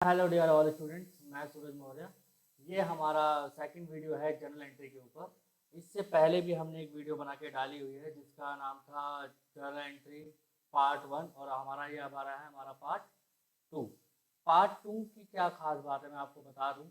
Hello dear all students, मैं सूरज मौर्य। ये हमारा सेकंड वीडियो है जनरल एंट्री के ऊपर। इससे पहले भी हमने एक वीडियो बना के डाली हुई है जिसका नाम था जनरल एंट्री पार्ट 1 और हमारा ये अब आ रहा है हमारा पार्ट 2। पार्ट 2 की क्या खास बात है मैं आपको बता दूं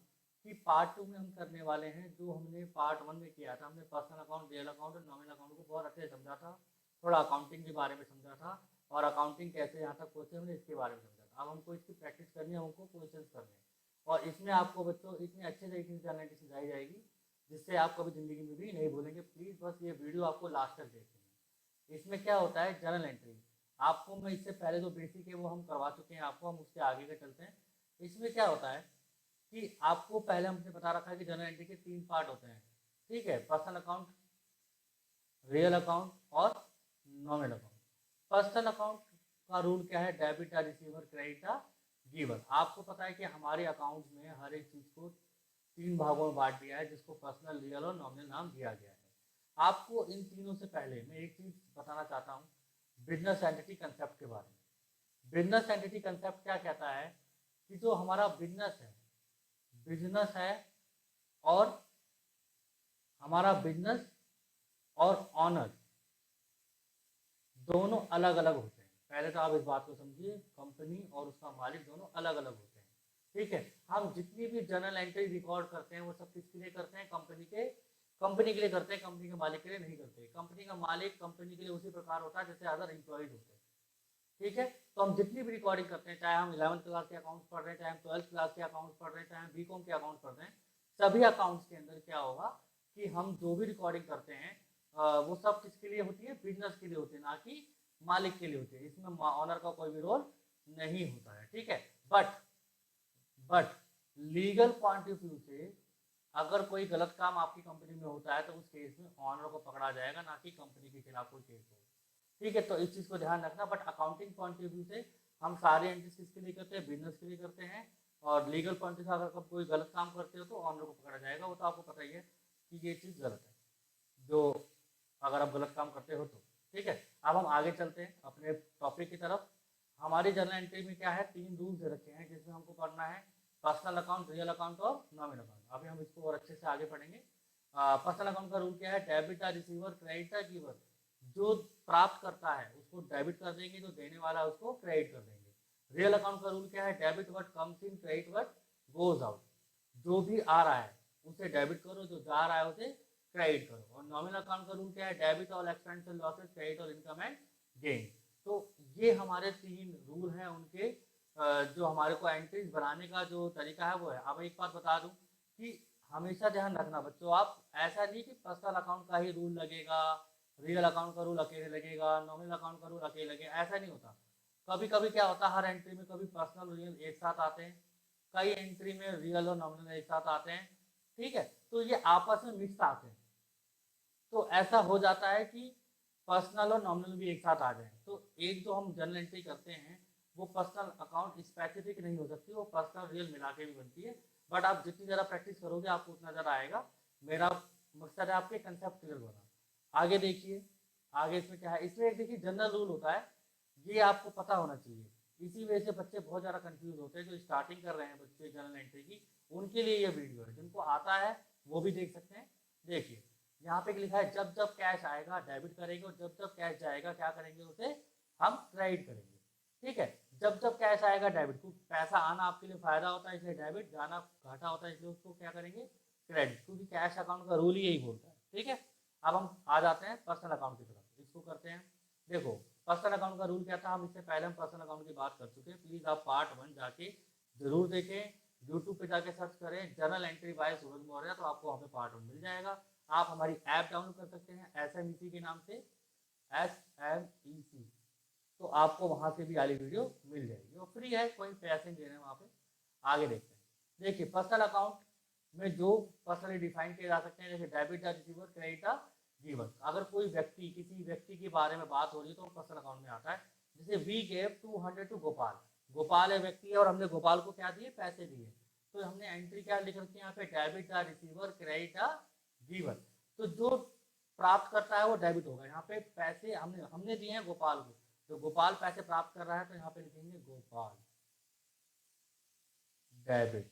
कि पार्ट 2 में हम करने वाले हैं जो हमने पार्ट 1 में किया था। हमने पर्सनल अकाउंट, रियल अकाउंट और नॉमिनल अकाउंट को बहुत अच्छे से समझा था, थोड़ा अकाउंटिंग के बारे में समझा था और अकाउंटिंग कैसे यहाँ तक पहुँचे हमने इसके बारे में समझा था। अब हमको इसकी प्रैक्टिस करनी है, हमको क्वेश्चन करने हैं और इसमें आपको बच्चों इतने अच्छे तरीके से जनरल एंट्री सिखाई जाएगी जिससे आप कभी ज़िंदगी में भी नहीं भूलेंगे। प्लीज़ बस ये वीडियो आपको लास्ट तक देखनी है। इसमें क्या होता है जनरल एंट्री, आपको मैं इससे पहले जो बेसिक है वो हम करवा चुके हैं आपको, हम उसके आगे का चलते हैं। इसमें क्या होता है कि आपको पहले हमने बता रखा है कि जनरल एंट्री के 3 पार्ट होते हैं, ठीक है। पर्सनल अकाउंट, रियल अकाउंट और नॉमिनल अकाउंट। पर्सनल अकाउंट का रूल क्या है? डेबिट या रिसीवर, क्रेडिट या गिवर। आपको पता है कि हमारे अकाउंट में हर एक चीज़ को 3 भागों में बांट दिया है जिसको पर्सनल, रियल और नॉमिनल नाम दिया गया है। आपको इन तीनों से पहले मैं एक चीज़ बताना चाहता हूँ बिजनेस एंटिटी कंसेप्ट के बारे में। बिजनेस एंटिटी कंसेप्ट क्या कहता है कि जो हमारा बिजनेस है और हमारा बिजनेस और ऑनर दोनों अलग अलग होते हैं। पहले तो आप इस बात को समझिए, कंपनी और उसका मालिक दोनों अलग अलग होते हैं, ठीक है। हम जितनी भी जर्नल एंट्री रिकॉर्ड करते हैं वो सब किसके लिए करते हैं? कंपनी के लिए करते हैं, कंपनी के मालिक के लिए नहीं करते। कंपनी का मालिक कंपनी के लिए उसी प्रकार होता है जैसे अदर एम्प्लॉयज होते हैं, ठीक है। तो हम जितनी भी रिकॉर्डिंग करते हैं, चाहे हम 11th क्लास के अकाउंट्स पढ़ रहे हैं, चाहे हम 12th क्लास के अकाउंट्स पढ़ रहे हैं, चाहे हम बीकॉम के अकाउंट्स पढ़ रहे हैं, सभी अकाउंट्स के अंदर क्या होगा कि हम जो भी रिकॉर्डिंग करते हैं वो सब किसके लिए होती है? बिजनेस के लिए होती है, ना कि मालिक के लिए होती है। इसमें ऑनर का कोई भी रोल नहीं होता है, ठीक है। But legal point of view से अगर कोई गलत काम आपकी कंपनी में होता है तो उस केस में ऑनर को पकड़ा जाएगा, ना कि कंपनी के खिलाफ कोई केस होगा, ठीक है। तो इस चीज़ को ध्यान रखना। But accounting point of view से हम सारे एंट्रीज किसके लिए करते हैं? बिजनेस के लिए करते हैं। और लीगल पॉइंट से अगर कोई गलत काम करते हो तो ऑनर को पकड़ा जाएगा। वो तो आपको पता ही है कि ये चीज़ गलत है, जो अगर आप गलत काम करते हो तो, ठीक है। अब हम आगे चलते हैं अपने टॉपिक की तरफ। हमारी जर्नल एंट्री में क्या है? 3 रूल्स रखे हैं जिसमें हमको पढ़ना है पर्सनल अकाउंट, रियल अकाउंट और नॉमिनल अकाउंट। अभी हम इसको और अच्छे से आगे पढ़ेंगे। पर्सनल अकाउंट का रूल क्या है? डेबिट या रिसीवर, क्रेडिट या गिवर। जो प्राप्त करता है उसको डेबिट कर देंगे, जो देने वाला है उसको क्रेडिट कर देंगे। रियल अकाउंट का रूल क्या है? Debit what comes in, credit what goes out. जो भी आ रहा है उसे डेबिट करो, जो जा रहा है उसे क्रेडिट करो। और नॉमिनल अकाउंट का रूल क्या है? Debit all expense and losses, credit all income and gain. तो ये हमारे 3 रूल हैं उनके, जो हमारे को एंट्रीज बनाने का जो तरीका है वो है। अब एक बात बता दूं कि हमेशा ध्यान रखना बच्चों, आप ऐसा नहीं कि पर्सनल अकाउंट का ही रूल लगेगा, रियल अकाउंट का रूल अकेले लगेगा, नॉमिनल अकाउंट का रूल अकेले लगेगा, ऐसा नहीं होता। कभी कभी क्या होता है, हर एंट्री में कभी पर्सनल रियल एक साथ आते हैं, कई एंट्री में रियल और नॉमिनल एक साथ आते हैं, ठीक है। तो ये आपस में मिक्स आते हैं, तो ऐसा हो जाता है कि पर्सनल और नॉमिनल भी एक साथ आ जाए। तो एक जो हम जर्नल एंट्री करते हैं वो पर्सनल अकाउंट स्पेसिफिक नहीं हो सकती, वो पर्सनल रियल मिला के भी बनती है। बट आप जितनी ज़्यादा प्रैक्टिस करोगे आपको उतना ज़्यादा आएगा। मेरा मकसद है आपके कंसेप्ट क्लियर होना। आगे देखिए, आगे इसमें क्या है? इसमें एक देखिए जनरल रूल होता है, ये आपको पता होना चाहिए। इसी वजह से बच्चे बहुत ज़्यादा कंफ्यूज होते हैं, जो स्टार्टिंग कर रहे हैं बच्चे जनरल एंट्री की, उनके लिए ये वीडियो है। जिनको आता है वो भी देख सकते हैं। देखिए यहाँ पे लिखा है जब जब कैश आएगा डेबिट करेंगे और जब जब कैश जाएगा क्या करेंगे? उसे हम क्रेडिट करेंगे, ठीक है। जब जब कैश आएगा डेबिट, को पैसा आना आपके लिए फायदा होता है इसलिए डेबिट, जाना घाटा होता है इसलिए उसको क्या करेंगे? क्रेडिट, क्योंकि कैश अकाउंट का रूल ही यही बोलता है, ठीक है। अब हम आ जाते हैं पर्सनल अकाउंट की तरफ, इसको करते हैं। देखो पर्सनल अकाउंट का रूल क्या था, हम इससे पहले हम पर्सनल अकाउंट की बात कर चुके हैं। प्लीज आप पार्ट 1 जाके जरूर देखें, यूट्यूब पे जाके सर्च करें जनरल एंट्री बाय सूरज मौर्य, तो आपको वहाँ पे पार्ट 1 मिल जाएगा। आप हमारी ऐप डाउनलोड कर सकते हैं SMEC के नाम से, SMEC, तो आपको वहाँ से भी वाली वीडियो मिल जाएगी, वो फ्री है, कोई पैसे नहीं दे रहे हैं वहाँ पे। आगे देखते हैं। देखिए पर्सनल अकाउंट में जो पर्सनली डिफाइन किए जा सकते हैं, जैसे डेबिट या रिसीवर, क्रेडिट या गिवर। अगर कोई व्यक्ति, किसी व्यक्ति के बारे में बात हो रही है तो पर्सनल अकाउंट में आता है। जैसे we gave 200 to Gopal, Gopal है व्यक्ति है और हमने गोपाल को क्या दिए? पैसे दिए। तो हमने एंट्री क्या लिख रखी है यहाँ पे? डेबिट या रिसीवर, क्रेडिट या गिवर। तो जो प्राप्त करता है वो डेबिट होगा। यहाँ पे पैसे हमने हमने दिए हैं गोपाल को, तो गोपाल पैसे प्राप्त कर रहा है तो यहाँ पे लिखेंगे गोपाल, डेबिट।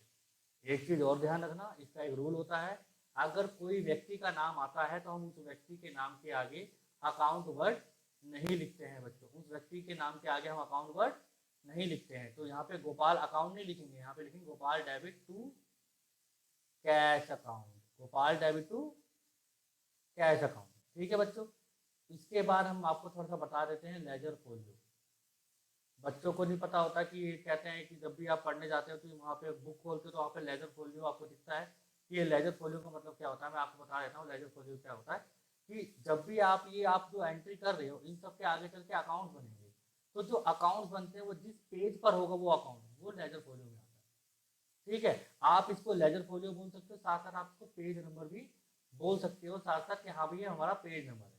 एक चीज और ध्यान रखना, इसका एक रूल होता है, अगर कोई व्यक्ति का नाम आता है तो हम उस व्यक्ति के नाम के आगे अकाउंट वर्ड नहीं लिखते हैं बच्चों। उस व्यक्ति के नाम के आगे हम अकाउंट वर्ड नहीं लिखते हैं। तो यहाँ पे गोपाल अकाउंट नहीं लिखेंगे, यहाँ पे लिखेंगे Gopal debit to cash account, Gopal debit to cash account. ठीक है बच्चों। इसके बाद हम आपको थोड़ा सा बता देते हैं लेजर फोलियो। बच्चों को नहीं पता होता कि कहते हैं कि जब भी आप पढ़ने जाते हो तो वहाँ पे बुक खोलते हो तो वहाँ पे लेजर फोलियो आपको दिखता है कि ये लेजर फोलियो का मतलब क्या होता है। मैं आपको बता देता हूँ लेजर फोलियो क्या होता है कि जब भी आप जो एंट्री कर रहे हो इन सब के आगे चल के अकाउंट बनेंगे, तो जो अकाउंट बनते हैं वो जिस पेज पर होगा वो अकाउंट वो लेजर फोलियो में आता है। ठीक है, आप इसको लेजर फोलियो बोल सकते हो, साथ साथ आप इसको पेज नंबर भी बोल सकते हो साथ साथ कि हाँ भैया हमारा पेज नंबर है।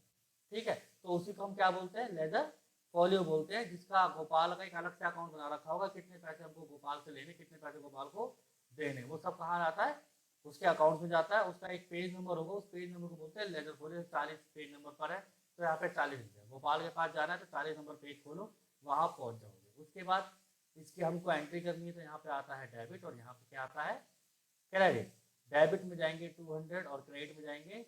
ठीक है, तो उसी को हम क्या बोलते हैं, लेजर फोलियो बोलते हैं, जिसका गोपाल का एक अलग से अकाउंट बना रखा होगा, कितने पैसे हमको गोपाल से लेने, कितने पैसे गोपाल को देने, वो सब कहाँ जाता है, उसके अकाउंट में जाता है। उसका एक पेज नंबर होगा, उस पेज नंबर को बोलते हैं लेजर फोलियो। 40 पेज नंबर पर है तो यहाँ पे 40 लिखा है, गोपाल के पास जाना है तो 40 नंबर पेज खोलो, वहाँ पहुँच जाओगे। उसके बाद इसकी हमको एंट्री करनी है तो यहाँ पे आता है डेबिट और यहाँ पे क्या आता है, क्रेडिट। डेबिट में जाएंगे 200 और क्रेडिट में जाएंगे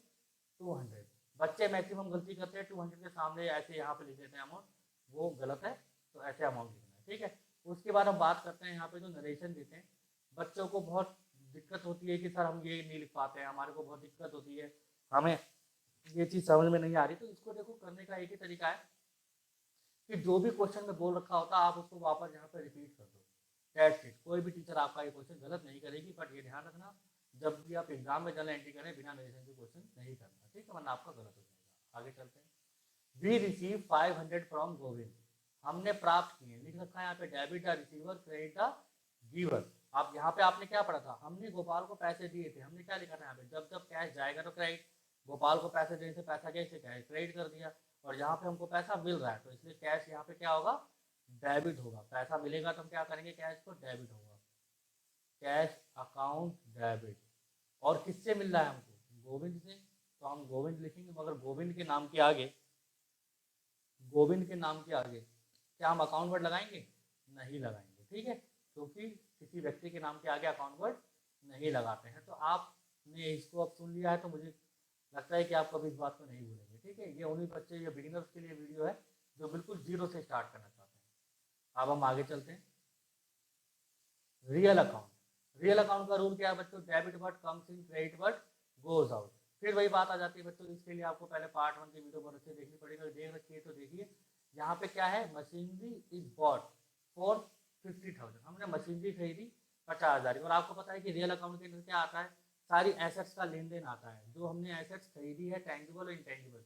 200। बच्चे मैक्सिमम गलती करते हैं 200 के सामने ऐसे यहाँ पे लिख देते हैं अमाउंट, वो गलत है, तो ऐसे अमाउंट लिखना है। ठीक है, उसके बाद हम बात करते हैं यहाँ पे जो नरेशन देते हैं। बच्चों को बहुत दिक्कत होती है कि सर हम ये नहीं लिख पाते हैं, हमारे को बहुत दिक्कत होती है, हमें ये चीज़ समझ में नहीं आ रही। तो इसको देखो करने का एक ही तरीका है कि जो भी क्वेश्चन में बोल रखा होता है आप उसको वापस यहाँ पे रिपीट कर दो, दैट्स इट। कोई भी टीचर आपका ये क्वेश्चन गलत नहीं करेगी, बट ये ध्यान रखना जब भी आप एग्जाम में जनरल एंट्री करें बिना नरेशन के क्वेश्चन नहीं करना, ठीक है, वरना आपका गलत हो जाएगा। आगे चलते हैं। वी रिसीव 500 फ्रॉम गोविंद, हमने प्राप्त किए, लिख रखा है यहाँ पे debit the receiver credit the giver. आप यहाँ पे आपने क्या पढ़ा था, हमने गोपाल को पैसे दिए थे, हमने क्या लिखा था यहाँ पे, जब जब कैश जाएगा तो क्रेडिट, गोपाल को पैसे देने से पैसा कैसे कैश क्रेडिट कर दिया, और यहाँ पे हमको पैसा मिल रहा है तो इसलिए कैश यहाँ पे क्या होगा, डेबिट होगा। पैसा मिलेगा तो हम क्या करेंगे, कैश को डेबिट होगा, कैश अकाउंट डेबिट। और किससे मिल रहा है हमको, गोविंद से, तो हम गोविंद लिखेंगे, मगर गोविंद के नाम के आगे, गोविंद के नाम के आगे क्या हम अकाउंट वर्ड लगाएंगे, नहीं लगाएंगे। ठीक है, क्योंकि किसी व्यक्ति के नाम के आगे अकाउंट वर्ड नहीं लगाते हैं। तो आपने इसको अब सुन लिया है तो मुझे लगता है कि आप कभी इस बात को नहीं भूलेंगे। ठीक है, ये उन्हीं बच्चे, ये बिगिनर्स के लिए वीडियो है जो बिल्कुल जीरो से स्टार्ट करना चाहते हैं। अब हम आगे चलते हैं। रियल अकाउंट, रियल अकाउंट का रूल क्या है बच्चों, debit word comes in, credit word goes out. फिर वही बात आ जाती है बच्चों, इसके लिए आपको पहले पार्ट 1 की वीडियो बहुत अच्छे देखनी पड़ेगी, देख रखिए तो देखिए। यहाँ पे क्या है, मशीनरी इज बॉट फॉर 50,000, हमने मशीनरी खरीदी 50,000। और आपको पता है कि रियल अकाउंट के अंदर क्या आता है, सारी एसेट्स का लेन देन आता है, जो हमने एसेट्स खरीदी है, टेंजिबल और इंटेंजिबल।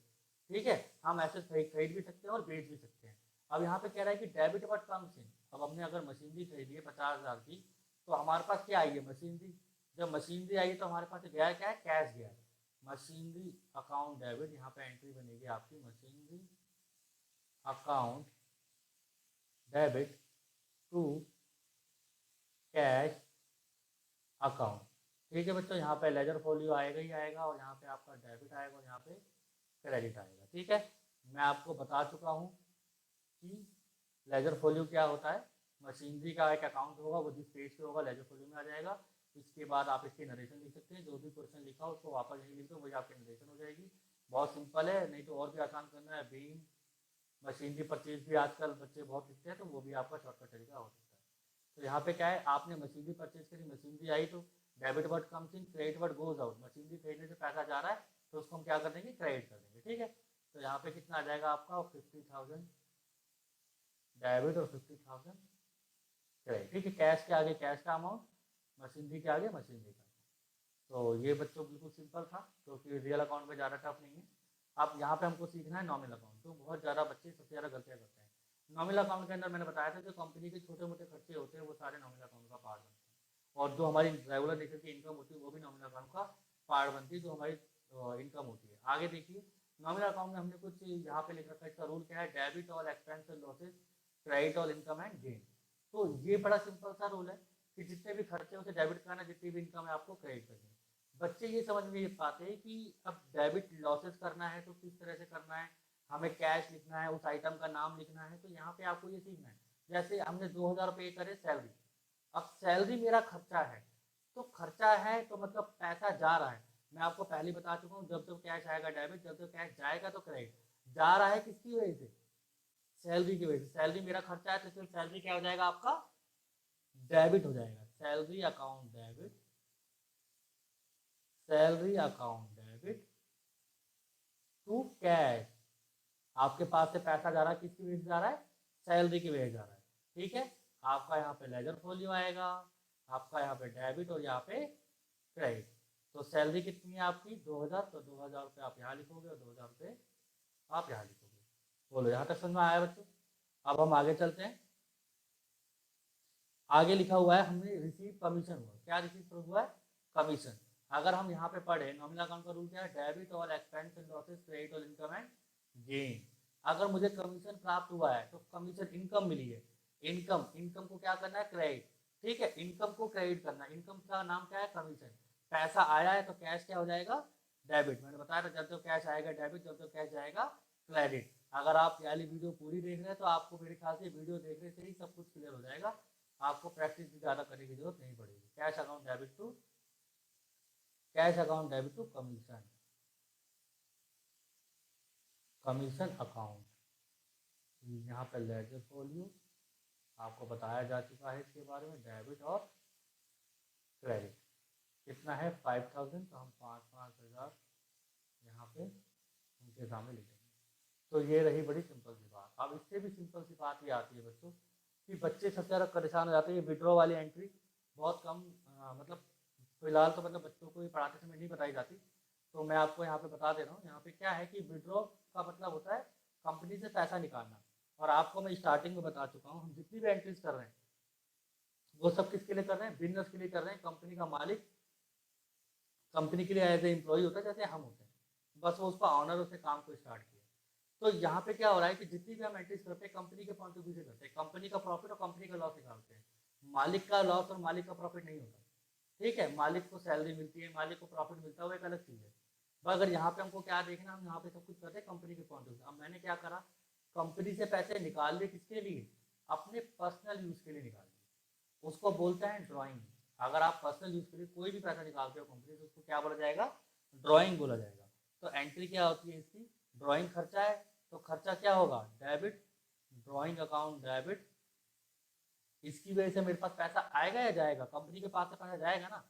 ठीक है, हम एसेट्स खरीद भी सकते हैं और बेच भी सकते हैं। अब यहाँ पे कह रहा है कि डेबिट वर्ड कम्स इन, अब हमने अगर मशीनरी खरीदी है 50,000 की, तो हमारे पास क्या आई है, मशीनरी। जब मशीनरी आई तो हमारे पास गया क्या है, कैश गया है। मशीनरी अकाउंट डेबिट, यहाँ पे एंट्री बनेगी आपकी machinery account debit to cash account. ठीक है बच्चों, यहाँ पे लेजर फोलियो आएगा ही आएगा, और यहाँ पे आपका डेबिट आएगा और यहाँ पे क्रेडिट आएगा। ठीक है, मैं आपको बता चुका हूँ कि लेजर फोलियो क्या होता है। मशीनरी का एक अकाउंट होगा, वो जिस पेज पे होगा लेजर फोलियो में आ जाएगा। इसके बाद आप इसकी नरेशन लिख सकते हैं, जो भी क्वेश्चन लिखा हो उसको वापस यही लिख दो, वही आपकी नरेशन हो जाएगी। बहुत सिंपल है, नहीं तो और भी आसान करना है, बीम मशीनरी परचेज भी आजकल बच्चे बहुत लिखते हैं, तो वो भी आपका शॉर्टकट तरीका हो सकता है। तो यहाँ पे क्या है, आपने मशीनरी परचेज करी, मशीनरी आई तो debit word comes in, credit word goes out. Machinery खरीदने से पैसा जा रहा है तो उसको हम क्या कर देंगे, क्रेडिट कर देंगे। ठीक है, तो यहाँ पे कितना आ जाएगा आपका, 50,000 डेबिट और 50,000 क्रेडिट। ठीक है, कैश के आगे कैश का अमाउंट, मशीनरी के आगे मशीनरी का। तो ये बच्चों बिल्कुल सिंपल था, क्योंकि रियल अकाउंट में ज़्यादा टफ नहीं है। अब यहाँ पे हमको सीखना है नॉमिनल अकाउंट, तो बहुत ज़्यादा बच्चे सबसे ज़्यादा गलतियाँ करते हैं। नॉमिनल अकाउंट के अंदर मैंने बताया था जो कंपनी के छोटे मोटे खर्चे होते हैं वो सारे नॉमिनल अकाउंट का पार्ट बनते हैं, और जो हमारी रेगुलर नेचर की इनकम होती है वो भी नॉमिनल अकाउंट का पार्ट बनती है, जो हमारी इनकम होती है। आगे देखिए, नॉमिनल अकाउंट में हमने कुछ यहाँ पे लिख रखा है, इसका रूल क्या है, debit all expense and losses, credit all income and gain. तो ये बड़ा सिंपल सा रूल है कि जितने भी खर्चे उसे डेबिट करना, जितनी भी इनकम है आपको क्रेडिट करनी है। बच्चे ये समझ नहीं पाते कि अब डेबिट लॉसेस करना है तो किस तरह से करना है, हमें कैश लिखना है, उस आइटम का नाम लिखना है। तो यहाँ पे आपको ये सीखना है, जैसे हमने 2,000 रुपये करे सैलरी, अब सैलरी मेरा खर्चा है, तो खर्चा है तो मतलब पैसा जा रहा है। मैं आपको पहले बता चुका हूँ, जब जब कैश आएगा डेबिट, जब जब कैश जाएगा तो क्रेडिट। जा रहा है किसकी वजह से? सैलरी की वजह से। सैलरी मेरा खर्चा है तो इसमें सैलरी क्या हो जाएगा आपका? डेबिट हो जाएगा। Salary account debit, salary account debit to cash. आपके पास से पैसा जा रहा है, किसकी वजह से जा रहा है? सैलरी की वजह से जा रहा है। ठीक है, आपका यहाँ पे लेजर फोलियो आएगा, आपका यहाँ पे डेबिट और यहाँ पे क्रेडिट। तो सैलरी कितनी है आपकी? 2000, तो 2000 रुपये आप यहाँ लिखोगे और 2000 रुपये आप यहाँ लिखोगे। बोलो, यहाँ तक समझ में आया बच्चों? अब हम आगे चलते हैं। आगे लिखा हुआ है हमने रिसीव कमीशन हुआ। क्या रिसीव हुआ है? कमीशन। अगर हम यहाँ पे पढ़े, नॉमिनल अकाउंट का रूल क्या है? डेबिट और एक्सपेंस एंड लॉसेस, क्रेडिट और इनकम एंड गेन। अगर मुझे कमीशन प्राप्त हुआ है तो कमीशन इनकम मिली है, इनकम, इनकम को क्या करना है? क्रेडिट। ठीक है, इनकम को क्रेडिट करना है। इनकम का नाम क्या है? कमीशन। पैसा आया है तो कैश क्या हो जाएगा? डेबिट। मैंने बताया था, जब जब कैश आएगा डेबिट, जब जब कैश जाएगा क्रेडिट। अगर आप वाली वीडियो पूरी देख रहे हैं तो आपको मेरे ख्याल से वीडियो देखने से ही सब कुछ क्लियर हो जाएगा, आपको प्रैक्टिस भी ज़्यादा करने की जरूरत नहीं पड़ेगी। Cash account debit to, cash account debit to commission, commission account. यहाँ पर लेजर फोलियो आपको बताया जा चुका है इसके बारे में, डेबिट और क्रेडिट। कितना है? 5000, तो हम 5,000 यहाँ पे उनके सामने लिखेंगे। तो ये रही बड़ी सिंपल सी बात। अब इससे भी सिंपल सी बात ये आती है बच्चों कि बच्चे सबसे ज़्यादा परेशान हो जाते हैं। ये विड्रॉ वाली एंट्री बहुत कम, मतलब फिलहाल तो मतलब बच्चों को ये पढ़ाते समय नहीं बताई जाती, तो मैं आपको यहाँ पे बता दे रहा हूँ। यहाँ पे क्या है कि विड्रॉ का मतलब होता है कंपनी से पैसा निकालना। और आपको मैं स्टार्टिंग में बता चुका हूँ, हम जितनी भी एंट्रीज कर रहे हैं वो सब किसके लिए कर रहे हैं? बिजनेस के लिए कर रहे हैं। कंपनी का मालिक कंपनी के लिए एज ए एम्प्लॉय होता है, जैसे हम होते हैं, बस वो उसका ऑनर, उसने काम को स्टार्ट किया। तो यहाँ पे क्या हो रहा है कि जितनी भी हम एंट्रीज करते हैं कंपनी के पॉइंट ऑफ व्यू से करते हैं, कंपनी का प्रॉफिट और कंपनी का लॉस निकालते हैं। मालिक का लॉस और मालिक का प्रॉफिट नहीं होता। ठीक है, मालिक को सैलरी मिलती है, मालिक को प्रॉफिट मिलता है, वो एक अलग चीज़ है। पर अगर यहाँ पे हमको क्या देखना, हम यहाँ पे सब कुछ करते हैं कंपनी के पॉइंट ऑफ व्यू। अब मैंने क्या करा, कंपनी से पैसे निकाल लिए, किसके लिए? अपने पर्सनल यूज के लिए निकाल लिए। उसको बोलते हैं ड्राइंग। अगर आप पर्सनल यूज के लिए कोई भी पैसा निकालते हो कंपनी से, उसको क्या बोला जाएगा? ड्राइंग बोला जाएगा। तो एंट्री क्या होती है इसकी? ड्राइंग खर्चा है, तो खर्चा क्या होगा? Debit, drawing account debit. इसकी वजह से मेरे पास पैसा आएगा या जाएगा? कंपनी के पास से पैसा जाएगा ना,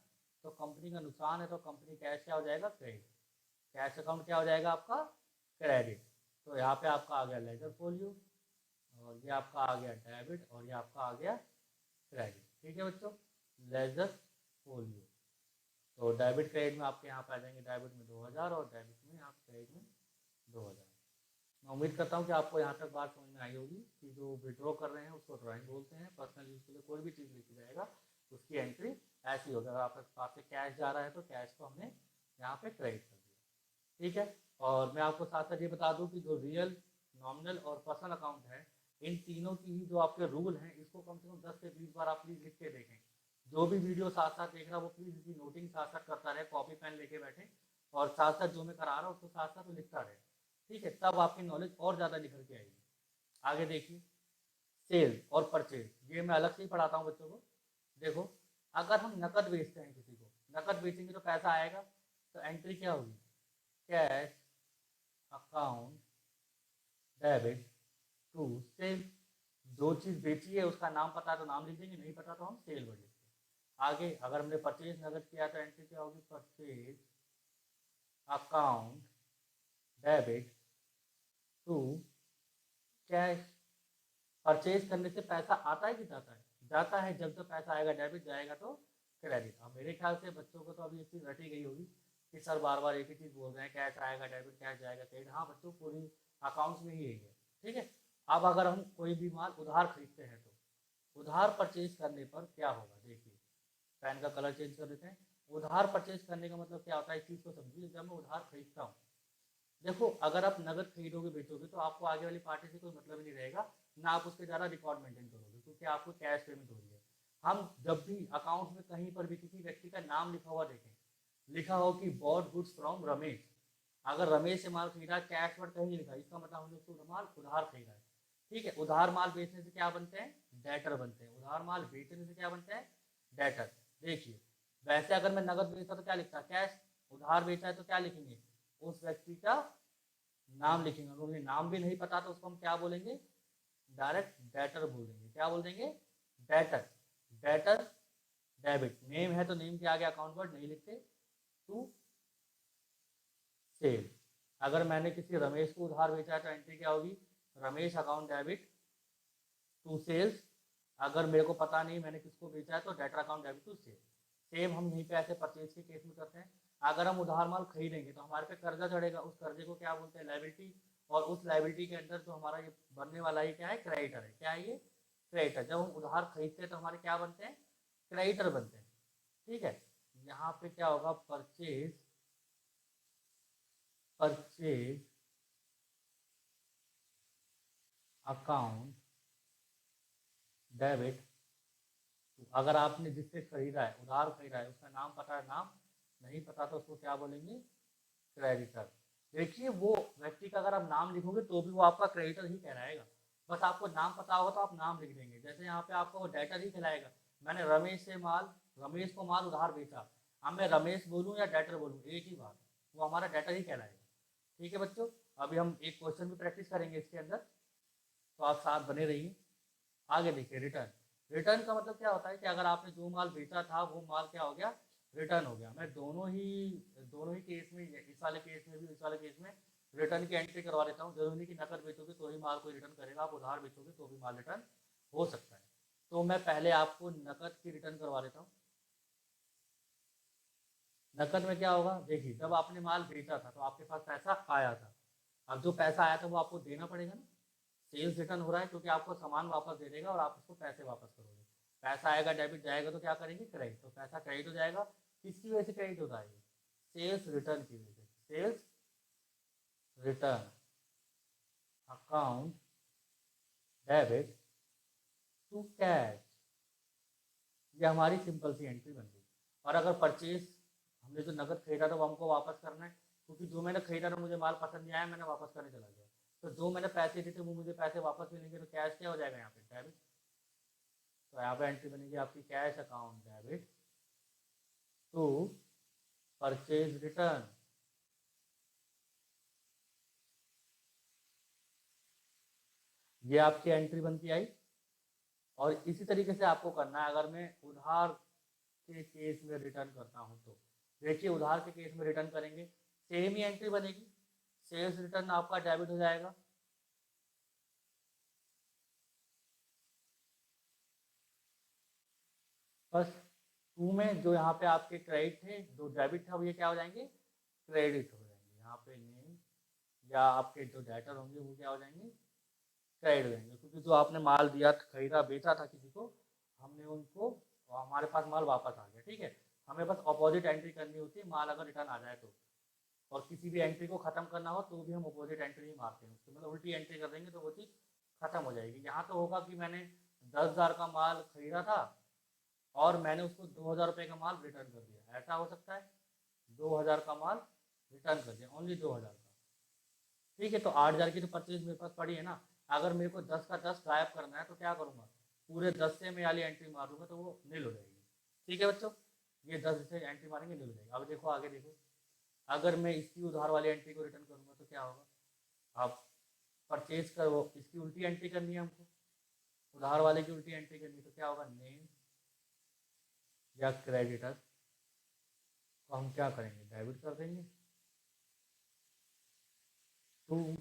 तो कंपनी का नुकसान है, तो कंपनी कैश क्या हो जाएगा? क्रेडिट। कैश अकाउंट क्या हो जाएगा आपका? क्रेडिट। तो यहाँ पे आपका आ गया लेजर फोलियो, और ये आपका आ गया डेबिट, और ये आपका आ गया क्रेडिट। ठीक है बच्चों, लेजर फोलियो। तो डेबिट क्रेडिट में आपके यहाँ पे आ जाएंगे, डेबिट में 2000 और डेबिट में आप क्रेडिट में 2000। मैं उम्मीद करता हूँ कि आपको यहाँ तक बात समझ में आई होगी कि जो विड्रॉ कर रहे हैं उसको ड्राइंग बोलते हैं। पर्सनल यूज के लिए कोई भी चीज़ लेके जाएगा उसकी एंट्री ऐसी होगी। अगर आपके पास से कैश जा रहा है तो कैश को हमने यहाँ पे क्रेडिट कर दिया। ठीक है, और मैं आपको साथ साथ ये बता दूँ कि जो रियल, नॉमिनल और पर्सनल अकाउंट है, इन तीनों की ही जो आपके रूल हैं, इसको कम से कम 10 से 20 बार आप प्लीज़ लिख के देखें। जो भी वीडियो साथ साथ देख रहा है वो प्लीज़ इसकी नोटिंग साथ साथ करता रहे, कॉपी पेन लेके बैठे, और साथ साथ जो मैं करा रहा हूँ उसको साथ साथ लिखता रहे। ठीक है, तब आपकी नॉलेज और ज़्यादा निखर के आएगी। आगे देखिए, सेल और परचेज, ये मैं अलग से ही पढ़ाता हूँ बच्चों को। देखो, अगर हम नकद बेचते हैं किसी को, नकद बेचेंगे तो पैसा आएगा, तो एंट्री क्या होगी? Cash account debit to sale. जो चीज़ बेची है उसका नाम पता है तो नाम लिख देंगे, नहीं पता तो हम सेल वर्ड लिखते हैं। आगे अगर हमने परचेज नकद किया तो एंट्री क्या होगी? Purchase account debit to cash. Purchase करने से पैसा आता है कि जाता है? जाता है। जब जब पैसा आएगा डेबिट, जाएगा तो क्रेडिट। अब मेरे ख्याल से बच्चों को तो अभी ये चीज़ रटी गई होगी कि सर बार बार एक ही चीज़ बोल रहे हैं, कैश आएगा डेबिट, कैश जाएगा क्रेडिट। हाँ बच्चों, पूरी अकाउंट्स में ही यही है। ठीक है, अब अगर हम कोई भी माल उधार खरीदते हैं तो उधार परचेज करने पर क्या होगा? देखिए, पेन का कलर चेंज कर देते हैं। उधार परचेज करने का मतलब क्या होता है, इस चीज़ को समझिए। जब मैं उधार खरीदता हूँ, देखो, अगर आप नगद खरीदोगे बेचोगे तो आपको आगे वाली पार्टी से कोई मतलब ही नहीं रहेगा, ना आप उसके ज़्यादा रिकॉर्ड मेंटेन करोगे, क्योंकि आपको कैश पेमेंट हो रही है। हम जब भी अकाउंट में कहीं पर भी किसी व्यक्ति का नाम लिखा हुआ देखें, लिखा हो कि बॉट गुड्स फ्रॉम रमेश, अगर रमेश से माल खरीदा, कैश वर्ड कहीं नहीं लिखा, इसका मतलब हमने उसको माल उधार खरीदा है। ठीक है, उधार माल बेचने से क्या बनते हैं? डेटर बनते हैं। उधार माल बेचने से क्या बनते हैं? डेटर। देखिए वैसे अगर मैं नगद बेचता तो क्या लिखता, कैश। उधार बेचा है तो क्या लिखेंगे, उस व्यक्ति का नाम लिखेंगे। अगर मुझे नाम भी नहीं पता तो उसको हम क्या बोलेंगे, डायरेक्ट डेटर बोल देंगे। क्या बोल देंगे, डेटर। डेटर डेबिट, नेम है तो नेम के आगे अकाउंट वर्ड नहीं लिखते, टू सेल। अगर मैंने किसी रमेश को उधार बेचा है तो एंट्री क्या होगी, Ramesh account debit to sales. अगर मेरे को पता नहीं मैंने किसको बेचा है तो debtor account debit to sale. Same हम यहीं पे ऐसे परचेज के केस में करते हैं। अगर हम उधार माल खरीदेंगे तो हमारे पे कर्जा चढ़ेगा, उस कर्जे को क्या बोलते हैं, लाइबिलिटी। और उस लाइबिलिटी के अंदर जो हमारा ये बनने वाला है क्या है, क्रेडिटर है। क्या है ये, क्रेडिटर। जब हम उधार खरीदते हैं तो हमारे क्या बनते हैं, क्रेडिटर बनते हैं। ठीक है, यहाँ पे क्या होगा, परचेज, परचेज अकाउंट डेबिट। अगर आपने जिससे खरीदा है, उधार खरीदा है, उसका नाम पता है, नाम नहीं पता तो उसको क्या बोलेंगे, क्रेडिटर। देखिए वो व्यक्ति का अगर आप नाम लिखोगे तो भी वो आपका क्रेडिटर ही कहलाएगा। बस आपको नाम पता होगा तो आप नाम लिख देंगे। जैसे यहाँ पे आपको वो डेटर ही कहलाएगा। मैंने रमेश से माल, रमेश को माल उधार बेचा, अब मैं रमेश बोलूँ या डेटर बोलूँ एक ही बात, वो हमारा डेटर ही कहलाएगा। ठीक है बच्चों, अभी हम एक क्वेश्चन भी प्रैक्टिस करेंगे इसके अंदर, तो आप साथ बने रहिए। आगे देखिए, रिटर्न। रिटर्न का मतलब क्या होता है कि अगर आपने जो माल बेचा था वो माल क्या हो गया, रिटर्न हो गया। मैं दोनों ही केस में, इस वाले केस में भी इस वाले केस में रिटर्न की एंट्री करवा देता हूँ। जरूरी नहीं कि नकद बेचोगे तो ही माल को रिटर्न करेगा, आप उधार बेचोगे तो भी माल रिटर्न हो सकता है। तो मैं पहले आपको नकद की रिटर्न करवा देता हूँ। नकद में क्या होगा, देखिए जब आपने माल बेचा था तो आपके पास पैसा आया था। अब जो पैसा आया था वो आपको देना पड़ेगा ना। सेल्स रिटर्न हो रहा है क्योंकि आपको सामान वापस दे देगा और आप उसको पैसे वापस करोगे। पैसा आएगा, डेबिट जाएगा तो क्या करेंगे, क्रेडिट। तो पैसा क्रेडिट हो जाएगा। किसकी वजह से क्रेडिट होता है, सेल्स रिटर्न की वजह से। Sales return account debit to cash, ये हमारी सिंपल सी एंट्री बन गई। और अगर परचेज, हमने जो नकद खरीदा था वो हमको वापस करना है, क्योंकि जो मैंने खरीदा था मुझे माल पसंद नहीं आया, मैंने वापस करने चला गया, तो जो मैंने पैसे दिए थे वो मुझे पैसे वापस मिलेंगे। तो कैश क्या हो जाएगा यहाँ पे, डेबिट। तो यहाँ पे एंट्री बनेगी आपकी, cash account debit to purchase return. ये आपकी एंट्री बन के आई। और इसी तरीके से आपको करना है अगर मैं उधार के केस में रिटर्न करता हूँ तो। देखिए उधार के केस में रिटर्न करेंगे, सेम ही एंट्री बनेगी। सेल्स रिटर्न आपका डेबिट हो जाएगा, बस। टू में जो यहाँ पे आपके क्रेडिट थे, जो डेबिट था, वो ये क्या हो जाएंगे, क्रेडिट हो जाएंगे। यहाँ पे नेम या आपके जो डेटर होंगे वो क्या हो जाएंगे, क्रेडिट हो जाएंगे। क्योंकि जो आपने माल दिया, खरीदा, बेचा था किसी को, हमने उनको, हमारे पास माल वापस आ गया। ठीक है, हमें बस अपोजिट एंट्री करनी होती है माल अगर रिटर्न आ जाए तो। और किसी भी एंट्री को खत्म करना हो तो भी हम अपोजिट एंट्री ही मारते हैं, उसकी मतलब उल्टी एंट्री कर देंगे तो वो चीज़ खत्म हो जाएगी। यहाँ तो होगा कि मैंने 10,000 का माल खरीदा था और मैंने उसको 2,000 रुपये का माल रिटर्न कर दिया, ऐसा हो सकता है। 2,000 का माल रिटर्न कर दिया, ओनली 2,000 का। ठीक है, तो 8,000 की तो परचेज मेरे पास पड़ी है ना। अगर मेरे को 10 का 10 गायब करना है तो क्या करूँगा, पूरे 10 से मैं वाली एंट्री मारूंगा तो वो नील हो जाएगी। ठीक है बच्चों, ये 10 से एंट्री मारेंगे नील हो जाएगी। अब देखो आगे देखो, अगर मैं इसकी उधार वाली एंट्री को रिटर्न करूँगा तो क्या होगा, आप परचेज करो, इसकी उल्टी एंट्री करनी है हमको, उधार वाले की उल्टी एंट्री करनी है। तो क्या होगा, नेम या क्रेडिटर को हम क्या करेंगे, डेबिट कर देंगे टू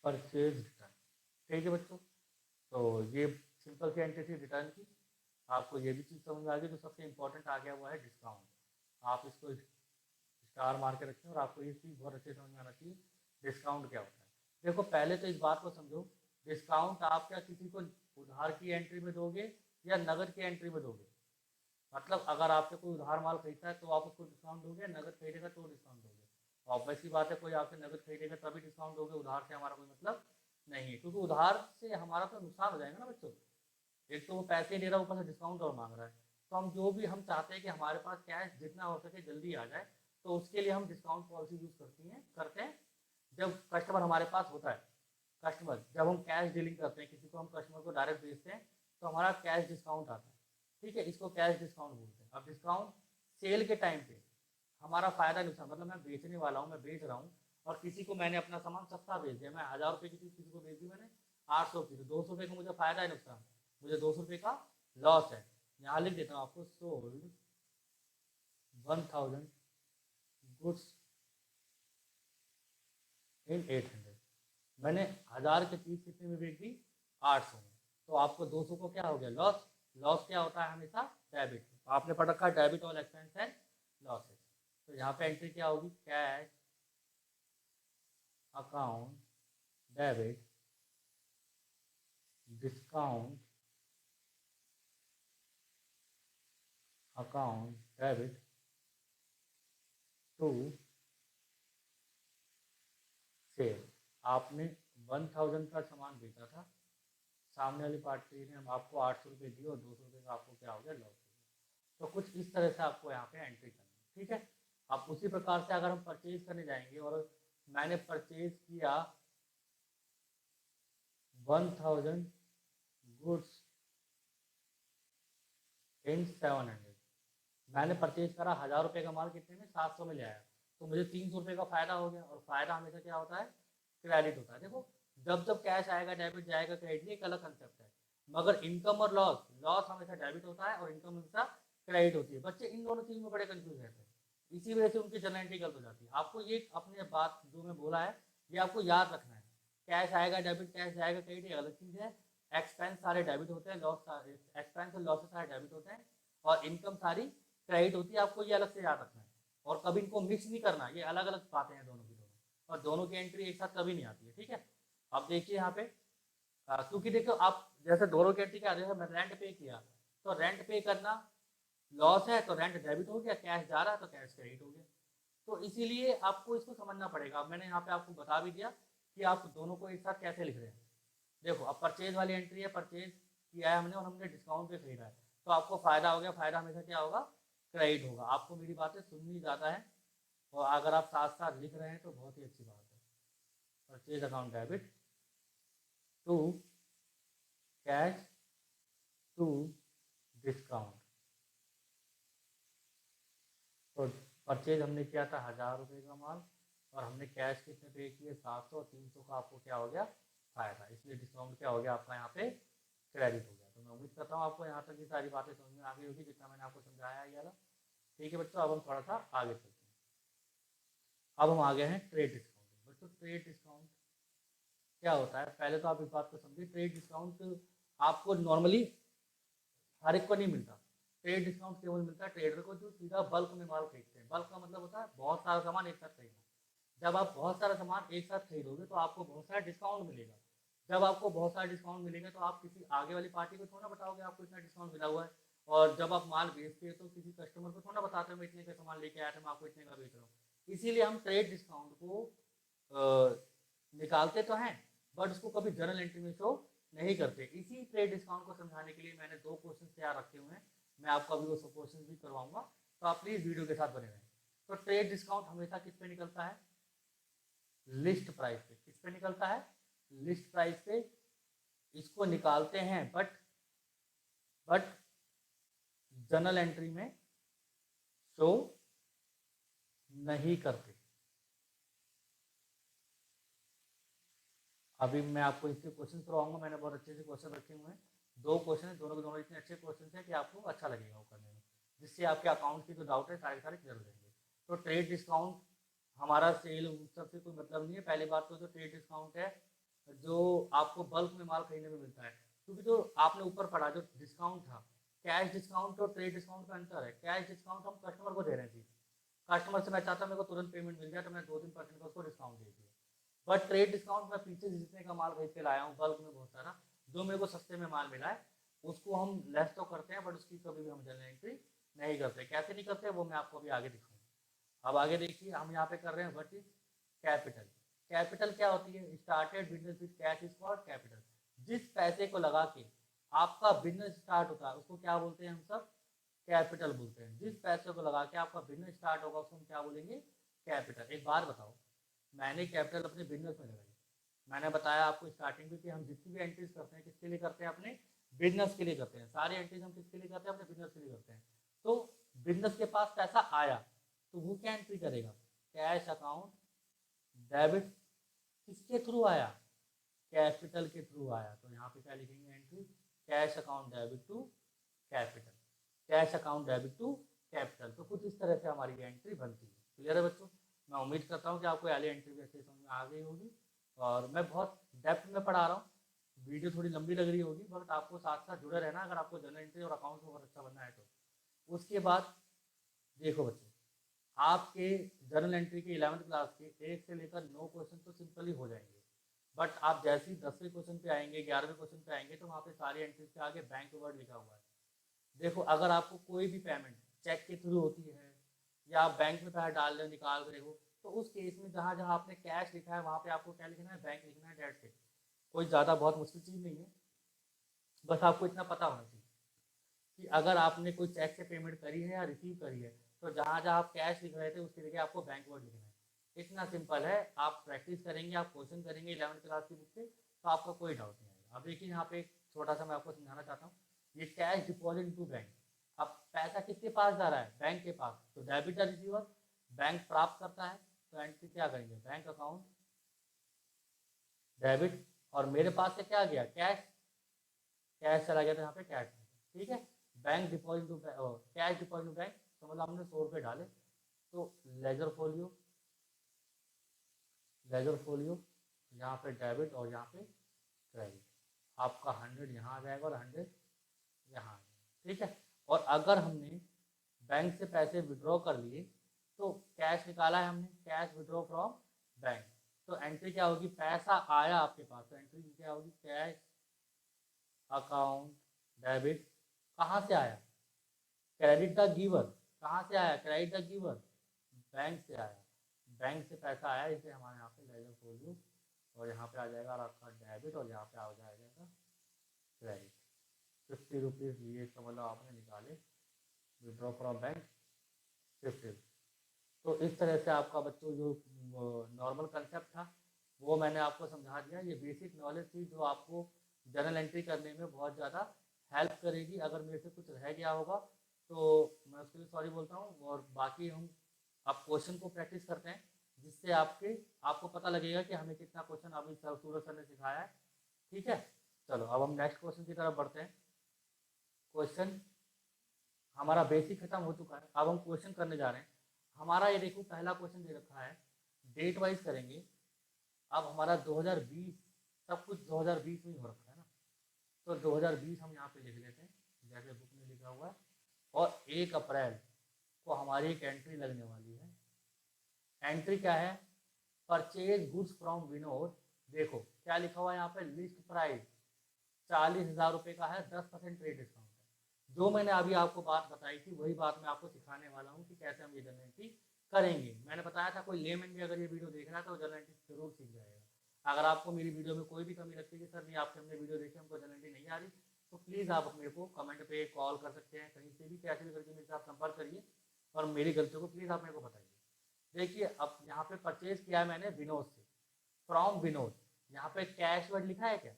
परचेज रिटर्न। ठीक है बच्चों, तो ये सिंपल सी एंट्री थी रिटर्न की। आपको ये भी चीज़ समझ में आ गई। तो सबसे इंपॉर्टेंट आ गया हुआ है डिस्काउंट। आप इसको स्टार मार के रखें और आपको ये चीज़ बहुत अच्छे समझ में आना चाहिए, डिस्काउंट क्या होता है। देखो पहले तो इस बात को समझो, डिस्काउंट आप क्या किसी को उधार की एंट्री में दोगे या नगद की एंट्री में दोगे। मतलब अगर आपसे कोई उधार माल खरीदता है तो आप उसको डिस्काउंट दोगे, नगद खरीदेगा तो डिस्काउंट दोगे। ऑब्वियस सी बात है, कोई आपसे नगद खरीदेगा तभी डिस्काउंट दोगे, उधार से हमारा कोई मतलब नहीं है। क्योंकि उधार से हमारा तो नुकसान हो जाएगा ना बच्चों। एक तो वो पैसे ले रहा है, ऊपर से डिस्काउंट और मांग रहा है। तो हम जो भी हम चाहते हैं कि हमारे पास कैश जितना हो सके जल्दी आ जाए, तो उसके लिए हम डिस्काउंट पॉलिसी यूज़ करते हैं जब कस्टमर हमारे पास होता है। कस्टमर, जब हम कैश डीलिंग करते हैं, किसी को हम कस्टमर को डायरेक्ट बेचते हैं तो हमारा कैश डिस्काउंट आता है। ठीक है, इसको कैश डिस्काउंट बोलते हैं। अब डिस्काउंट सेल के टाइम पे हमारा फायदा नुकसान, मतलब मैं बेचने वाला हूँ, मैं बेच रहा हूँ और किसी को मैंने अपना सामान सस्ता बेच दिया, मैं 1000 रुपये की चीज़ किसी को बेच दी मैंने 800 की, तो 200 रुपये का मुझे फायदा है नुकसान, मुझे 200 रुपये का लॉस है। यहाँ लिख देता हूँ आपको, सोल्ड 1000 गुड्स इन 800, मैंने 1000 की चीज़ कितने में बेच दी, 800 में, तो आपको 200 को क्या हो गया, लॉस। लॉस क्या होता है हमेशा, डेबिट। तो आपने पढ़ रखा है debit all expense and losses, तो यहाँ पे एंट्री क्या होगी, cash account debit discount account debit to sale. आपने 1000 का सामान बेचा था, सामने वाली पार्टी ने आपको 800 रुपये दिए और 200 रुपये का आपको क्या हो गया, लॉस हो गया। तो कुछ इस तरह से आपको यहाँ पे एंट्री करनी है, ठीक है। अब उसी प्रकार से अगर हम परचेज करने जाएंगे और मैंने परचेज किया 1000 गुड्स इन 700, मैंने परचेज करा 1000 रुपये का माल कितने में, 700 में ले आया, तो मुझे 300 रुपये का फायदा हो गया। और फायदा हमेशा क्या होता है, क्रेडिट होता है। देखो जब जब कैश आएगा डेबिट जाएगा क्रेडिट, एक अलग कंसेप्ट है, मगर इनकम और लॉस, लॉस हमेशा डेबिट होता है और इनकम हमेशा क्रेडिट होती है। बच्चे इन दोनों चीज़ में बड़े कंफ्यूज रहते हैं, इसी वजह से उनकी जनरल एंट्री गलत हो जाती है। आपको ये अपने बात जो मैं बोला है ये आपको याद रखना है, कैश आएगा डेबिट, कैश जाएगा क्रेडिट, ये अलग चीज़ है। एक्सपेंस सारे डेबिट होते हैं, लॉस एक्सपेंस और लॉसेस सारे डेबिट होते हैं, और इनकम सारी क्रेडिट होती है। आपको ये अलग से याद रखना है और कभी इनको मिक्स नहीं करना, ये अलग अलग बातें हैं दोनों की दोनों, और दोनों की एंट्री एक साथ कभी नहीं आती है, ठीक है। अब देखिए यहाँ पे क्योंकि देखो आप जैसे दोनों की एंट्री क्या, जैसे मैं रेंट पे किया तो रेंट पे करना लॉस है, तो रेंट डेबिट हो गया, कैश जा रहा है तो कैश क्रेडिट हो गया। तो इसीलिए आपको इसको समझना पड़ेगा। मैंने यहाँ पे आपको बता भी दिया कि आप दोनों को एक साथ कैसे लिख रहे हैं। देखो अब परचेज वाली एंट्री है, परचेज किया है हमने और हमने डिस्काउंट पे खरीदा है, तो आपको फायदा हो गया, फायदा हमेशा क्या होगा, क्रेडिट होगा। आपको मेरी बातें सुननी ज़्यादा है और अगर आप साथ साथ लिख रहे हैं तो बहुत ही अच्छी बात है। Purchase account debit to cash to discount, तो परचेज हमने किया था 1000 रुपये का माल और हमने कैश कितने पे किए, 700, 300 का आपको क्या हो गया, फायदा, इसलिए डिस्काउंट क्या हो गया आपका यहाँ पे, क्रेडिट हो गया। तो मैं उम्मीद करता हूँ आपको यहाँ तक की सारी बातें समझ में आ गई होगी जितना मैंने आपको समझाया ये वाला, ठीक है बच्चों। अब हम थोड़ा सा आगे चलते हैं। अब हम आ गए हैं ट्रेड डिस्काउंट। बच्चों ट्रेड डिस्काउंट क्या होता है, पहले तो आप इस बात को समझिए, ट्रेड डिस्काउंट आपको नॉर्मली हर एक को नहीं मिलता। ट्रेड डिस्काउंट केवल मिलता है ट्रेडर को जो सीधा बल्क में माल खरीदते हैं। बल्क का मतलब होता है बहुत सारा सामान एक साथ खरीदना। जब आप बहुत सारा सामान एक साथ खरीदोगे तो आपको बहुत सारा डिस्काउंट मिलेगा। जब आपको बहुत सारा डिस्काउंट मिलेगा तो आप किसी आगे वाली पार्टी को थोड़ा बताओगे आपको इतना डिस्काउंट मिला हुआ है। और जब आप माल बेचते हैं तो किसी कस्टमर को थोड़ा बताते हो मैं इतने का सामान लेके आया था, मैं आपको इतने का बेच रहा हूँ। इसीलिए हम ट्रेड डिस्काउंट को निकालते तो हैं बट उसको कभी जर्नल एंट्री में शो नहीं करते। इसी ट्रेड डिस्काउंट को समझाने के लिए मैंने 2 क्वेश्चन तैयार रखे हुए हैं, मैं आपको अभी वो सब क्वेश्चन भी करवाऊंगा, तो आप प्लीज़ वीडियो के साथ बने रहें। तो ट्रेड डिस्काउंट हमेशा किस पे निकलता है, लिस्ट प्राइस पे। किस पे निकलता है, लिस्ट प्राइस पे। इसको निकालते हैं बट जर्नल एंट्री में शो नहीं करते। अभी मैं आपको इसके क्वेश्चन करवाऊंगा, मैंने बहुत अच्छे से क्वेश्चन रखे हुए हैं। 2 क्वेश्चन है, दोनों के दोनों इतने अच्छे क्वेश्चन हैं कि आपको अच्छा लगेगा वो करने में, जिससे आपके अकाउंट की जो डाउट है सारे क्लियर हो जाएंगे। तो ट्रेड डिस्काउंट हमारा सेल सबसे कोई मतलब नहीं है। पहली बात तो जो ट्रेड डिस्काउंट है जो आपको बल्क में माल खरीदने में मिलता है, क्योंकि जो आपने ऊपर पढ़ा जो डिस्काउंट था, कैश डिस्काउंट और ट्रेड डिस्काउंट का अंतर है। कैश डिस्काउंट हम कस्टमर को दे रहे हैं, कस्टमर से मैं चाहता हूँ मेरे को तुरंत पेमेंट मिल जाए तो मैं 2-3% का उसको डिस्काउंट दे दिया। बट ट्रेड डिस्काउंट मैं पीछे जितने का माल खरीद के लाया हूँ बल्क में बहुत सारा, जो मेरे को सस्ते में माल मिला है उसको हम लेस तो करते हैं बट उसकी कभी भी हम जर्नल एंट्री नहीं करते। कैसे नहीं करते वो मैं आपको अभी आगे दिखाऊंगा। अब आगे देखिए हम यहाँ पे कर रहे हैं व्हाट इज कैपिटल। कैपिटल क्या होती है, started business with cash is called capital. जिस पैसे को लगा के आपका बिजनेस स्टार्ट होता है उसको क्या बोलते हैं हम सब, कैपिटल बोलते हैं। जिस पैसे को लगा के आपका बिजनेस स्टार्ट होगा उसको हम क्या बोलेंगे, कैपिटल। एक बार बताओ, मैंने कैपिटल अपने बिजनेस में लगाई, मैंने बताया आपको स्टार्टिंग में कि हम जितनी भी एंट्रीज करते हैं किसके लिए करते हैं, अपने बिजनेस के लिए करते हैं, सारी एंट्रीज हम किसके लिए करते हैं, अपने बिजनेस के लिए करते हैं। तो बिजनेस के पास पैसा आया तो वो क्या एंट्री करेगा, कैश अकाउंट डेबिट, किसके थ्रू आया, कैपिटल के थ्रू आया, तो यहाँ पे क्या लिखेंगे entry, cash account debit to capital, cash account debit to capital. तो कुछ इस तरह से हमारी एंट्री बनती है। क्लियर है बच्चों? मैं उम्मीद करता हूँ कि आपको वाली एंट्री भी अच्छे समझ में आ गई होगी, और मैं बहुत डेप्थ में पढ़ा रहा हूँ, वीडियो थोड़ी लंबी लग रही होगी, बट आपको साथ साथ जुड़े रहना अगर आपको जनरल एंट्री और अकाउंट में बहुत अच्छा बनना है तो। उसके बाद देखो बच्चों, आपके जर्नल एंट्री के 11th क्लास के 1 से लेकर 9 क्वेश्चन तो सिंपल ही हो जाएंगे, बट आप जैसे ही 10वें क्वेश्चन पे आएंगे, 11वें क्वेश्चन पे आएंगे, तो वहाँ पे सारी एंट्रीज के आगे बैंक वर्ड लिखा हुआ है। देखो अगर आपको कोई भी पेमेंट चेक के थ्रू होती है या आप बैंक में पैसा डाल रहे हो, निकाल रहे हो, तो उस केस में जहाँ जहाँ आपने कैश लिखा है वहाँ पे आपको क्या लिखना है, बैंक लिखना है, डेट से। कोई ज़्यादा बहुत मुश्किल चीज़ नहीं है, बस आपको इतना पता होना चाहिए कि अगर आपने कोई चेक से पेमेंट करी है या रिसीव करी है, तो जहाँ जहाँ आप कैश लिख रहे थे उसके जगह आपको बैंक वर्ड लिखना है। इतना सिंपल है, आप प्रैक्टिस करेंगे, आप क्वेश्चन करेंगे 11th क्लास की बुक से, तो आपका कोई डाउट नहीं आएगा। अब देखिए यहाँ पे एक छोटा सा मैं आपको समझाना चाहता हूँ, ये कैश डिपॉजिट टू बैंक, अब पैसा किसके पास जा रहा है, बैंक के पास, तो डेबिट या रिसीवर, बैंक प्राप्त करता है, तो एंट्री क्या करेंगे, बैंक अकाउंट डेबिट, और मेरे पास से क्या गया, कैश, कैश चला गया तो यहाँ पे कैश, ठीक है। Bank deposit to cash deposit to bank, तो मतलब हमने 100 रुपये डाले, तो लेजर फोलियो, लेजर फोलियो यहाँ पे डेबिट और यहाँ पे क्रेडिट, आपका 100 यहाँ आ जाएगा और 100 यहाँ आ जाएगा, ठीक है। और अगर हमने बैंक से पैसे विड्रॉ कर लिए, तो कैश निकाला है हमने, कैश विड्रॉ फ्रॉम बैंक, तो एंट्री क्या होगी, पैसा आया आपके पास, तो एंट्री क्या होगी, कैश अकाउंट डेबिट, कहाँ से आया, क्रेडिट द गिवर, कहाँ से आया, क्रेडिट द गिवर, बैंक से आया, बैंक से पैसा आया, इसे हमारे यहाँ पे लेजर फोलियो, और यहाँ पे आ जाएगा आपका डेबिट, और यहाँ पे आ जाएगा क्रेडिट। 50 रुपीज़ ये इसका मतलब आपने निकाले, विड्रॉ फ्रॉम बैंक 50। तो इस तरह से आपका बच्चों जो नॉर्मल कंसेप्ट था वो मैंने आपको समझा दिया। ये बेसिक नॉलेज थी जो आपको जर्नल एंट्री करने में बहुत ज़्यादा हेल्प करेगी। अगर मेरे से कुछ रह गया होगा तो मैं उसके लिए सॉरी बोलता हूँ, और बाकी हम आप क्वेश्चन को प्रैक्टिस करते हैं, जिससे आपको पता लगेगा कि हमें कितना क्वेश्चन अभी सूरज सर ने सिखाया है, ठीक है। चलो अब हम नेक्स्ट क्वेश्चन की तरफ बढ़ते हैं। क्वेश्चन हमारा बेसिक खत्म हो चुका है, अब हम क्वेश्चन करने जा रहे हैं। हमारा ये देखो पहला क्वेश्चन दे रखा है, डेट वाइज करेंगे। अब हमारा 2020 सब कुछ 2020 में ही हो रखा है ना, तो 2020 हम यहाँ पे लिख लेते हैं जैसे बुक में लिखा हुआ है, और 1 अप्रैल को हमारी एक एंट्री लगने वाली है। एंट्री क्या है, परचेज गुड्स फ्रॉम विनोद। देखो क्या लिखा हुआ है यहाँ पे, लिस्ट प्राइस 40,000 रुपये का है, 10% ट्रेड डिस्काउंट है। जो मैंने अभी आपको बात बताई थी वही बात मैं आपको सिखाने वाला हूँ कि कैसे हम ये जर्नल एंट्री करेंगे। मैंने बताया था कोई लेमैन भी अगर ये वीडियो देख रहा है तो जर्नल एंट्री जरूर सीख जाएगा। अगर आपको मेरी वीडियो में कोई भी कमी लगती है कि सर नहीं आपसे हमने वीडियो देखी हमको जर्नल एंट्री नहीं आ रही, तो प्लीज़ आप मेरे को कमेंट पे कॉल कर सकते हैं, कहीं से भी कैसे भी करके मेरे साथ संपर्क करिए और मेरी गलतियों को प्लीज़ आप मेरे को बताइए। देखिए अब यहाँ पे परचेज किया है मैंने विनोद से, फ्रॉम विनोद, यहाँ पे कैश वर्ड लिखा है क्या,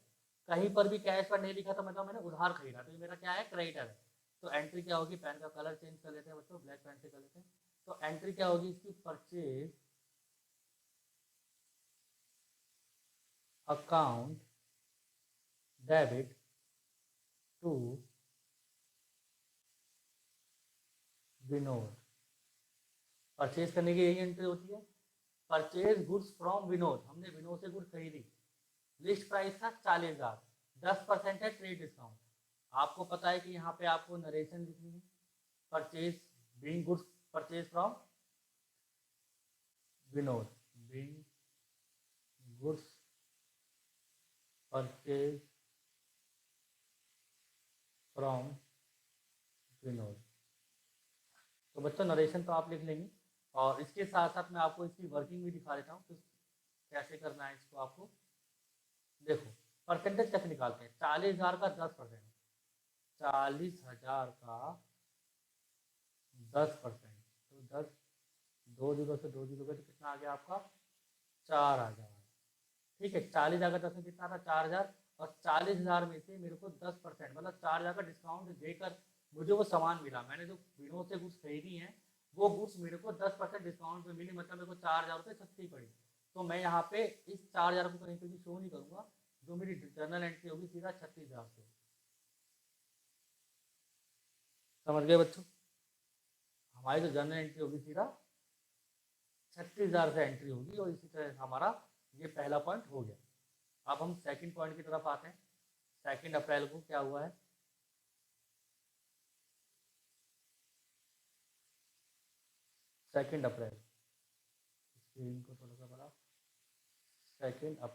कहीं पर भी कैश वर्ड नहीं लिखा, तो मतलब मैंने उधार खरीदा, तो ये मेरा क्या है, क्रेडिटर है। तो एंट्री क्या होगी, पेन का कलर चेंज कर लेते हैं बच्चों, ब्लैक पेन से कर लेते हैं। तो एंट्री क्या होगी इसकी, purchase account debit to Vinod. Purchase करने की यही एंट्री होती है, परचेज गुड्स फ्रॉम विनोद, हमने विनोद से गुड्स खरीदी, लिस्ट प्राइस था 40,000, 10% है ट्रेड डिस्काउंट। आपको पता है कि यहाँ पे आपको नरेशन लिखनी है, purchase being goods purchase from Vinod, being goods purchase from Vinod. तो बच्चों नरेशन तो आप लिख लेंगे, और इसके साथ साथ मैं आपको इसकी वर्किंग भी दिखा देता हूँ कैसे करना है इसको आपको। देखो परसेंटेज कैसे निकालते हैं, 40,000 का 10%, 40,000 का 10%, तो 10, 2 जीरो से 2 जीरो का तो कितना आ गया आपका, 4,000, ठीक है। 40,000 का 10 में कितना था, 4,000, और 40,000 में से मेरे को 10% मतलब 4,000 का डिस्काउंट देकर मुझे वो सामान मिला। मैंने जो विनोद से गुड्स खरीदी हैं वो गुड्स मेरे को 10% डिस्काउंट पे मिली, मतलब मेरे को 4,000 रुपये सस्ती पड़ी। तो मैं यहाँ पे इस 4,000 को कहीं पे भी शो नहीं करूँगा, जो मेरी जर्नल एंट्री होगी सीधा 36,000 से। समझ गए बच्चों? हमारी जो जर्नल एंट्री होगी सीधा 36,000 से एंट्री होगी, और इसी तरह हमारा ये पहला पॉइंट हो गया। अब हम सेकंड पॉइंट की तरफ आते हैं। 2 अप्रैल को क्या हुआ है? 2 अप्रैल, स्क्रीन को थोड़ा सा बड़ा। 2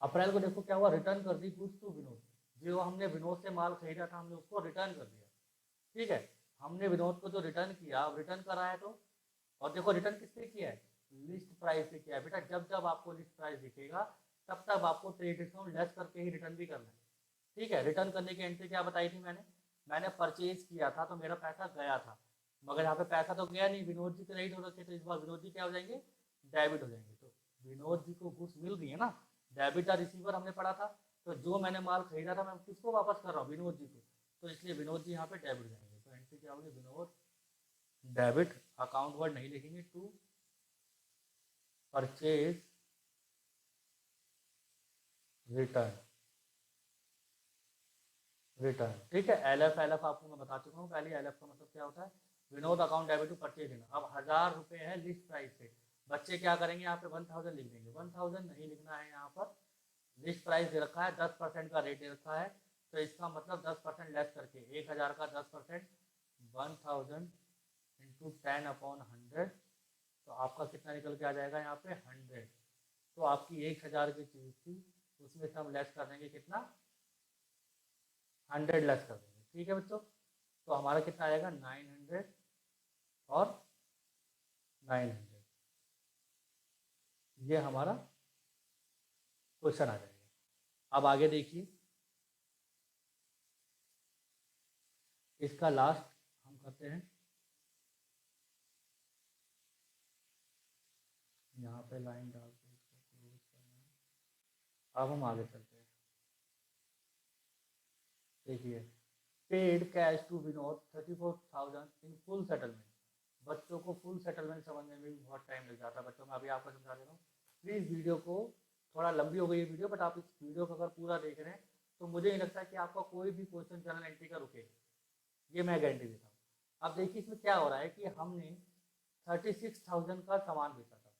अप्रैल को देखो क्या हुआ, रिटर्न कर दी गुड्स टू विनोद। जो हमने विनोद से माल खरीदा था हमने उसको रिटर्न कर दिया। ठीक है, हमने विनोद को जो रिटर्न किया, अब रिटर्न करा है तो, और देखो रिटर्न किससे किया है, लिस्ट प्राइस से किया है। बेटा जब जब आपको लिस्ट प्राइस दिखेगा तब तब आपको ट्रेड डिस्काउंट लेस करके ही रिटर्न भी करना है। ठीक है, रिटर्न करने की एंट्री क्या बताई थी मैंने परचेज किया था तो मेरा पैसा गया था, मगर यहाँ पे पैसा तो गया नहीं, विनोद जी क्रेडिट हो रखे, तो इस बार विनोद जी क्या हो जाएंगे, डेबिट हो जाएंगे। तो विनोद जी को गुड्स मिल रही है ना, डेबिट और रिसीवर हमने पढ़ा था, तो जो मैंने माल खरीदा था मैं किसको वापस कर रहा हूँ, विनोद जी को, तो इसलिए विनोद जी यहाँ पे डेबिट जाएंगे। तो एंट्री क्या होगी, विनोद डेबिट, अकाउंट वर्ड नहीं लिखेंगे, टू परचेज रिटर्न, रिटर्न। ठीक है, एल एफ आपको मैं बता चुका हूँ पहले, एल एफ का मतलब क्या होता है, Vinod account debit to purchase return. अब 1,000 रुपये है लिस्ट प्राइस से, बच्चे क्या करेंगे यहाँ पे 1,000 लिख देंगे, 1,000 नहीं लिखना है यहाँ पर, लिस्ट प्राइस दे रखा है 10% का रेट दे रखा है, तो इसका मतलब 10% लेस करके 1,000 का 10%, 1,000 इंटू 10/100, तो आपका कितना निकल के आ जाएगा यहाँ पे 100। तो आपकी 1,000 की चीज़ थी, उसमें से हम लेस कर देंगे कितना, 100 लेस कर देंगे। ठीक है बच्चों, तो हमारा कितना आएगा 900 और 900, ये हमारा क्वेश्चन आ जाएगा। अब आगे देखिए, इसका लास्ट हम करते हैं, यहाँ पे लाइन डाल के इसको क्लोज करना है। अब हम आगे चलते हैं, देखिए paid cash to Vinod 34,000 in full settlement. बच्चों को फुल सेटलमेंट समझने में भी बहुत टाइम लग जाता है। बच्चों मैं अभी आपको समझा दे रहा हूँ, प्लीज़ वीडियो को, थोड़ा लंबी हो गई ये वीडियो, बट आप इस वीडियो को अगर पूरा देख रहे हैं तो मुझे नहीं लगता कि आपका कोई भी क्वेश्चन जर्नल एंट्री का रुकेगा, ये मैं गारंटी देता हूँ। अब देखिए इसमें क्या हो रहा है कि हमने 36,000 का सामान बेचा था,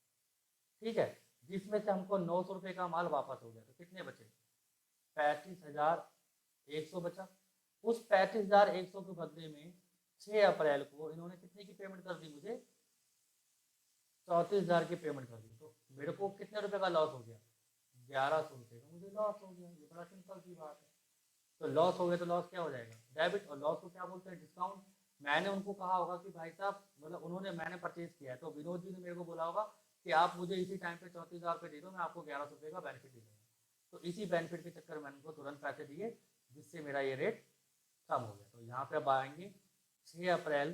ठीक है, जिसमें से हमको 900 रुपये का माल वापस हो गया, तो कितने बचे, 35,100 बचा। उस 35,100 के बदले में 6 अप्रैल को इन्होंने कितने की पेमेंट कर दी, मुझे 34,000 की पेमेंट कर दी। तो मेरे को कितने रुपए का लॉस हो गया, 1,100 रुपये का मुझे लॉस हो गया। ये बड़ा सिंपल सी बात है। तो लॉस हो गया तो लॉस क्या हो जाएगा, डेबिट, और लॉस को क्या बोलते हैं, डिस्काउंट। मैंने उनको कहा होगा कि भाई साहब, मतलब उन्होंने, मैंने परचेज किया है तो विनोद जी ने मेरे को बोला होगा कि आप मुझे इसी टाइम पे 34,000 रुपये दे दो, मैं आपको 1,100 रुपये का बेनिफिट दे दूँगा। तो इसी बेनिफिट के चक्कर में मैंने उनको तुरंत पैसे दिए, जिससे मेरा ये रेट कम हो गया। तो यहाँ पे अब आएंगे 6 अप्रैल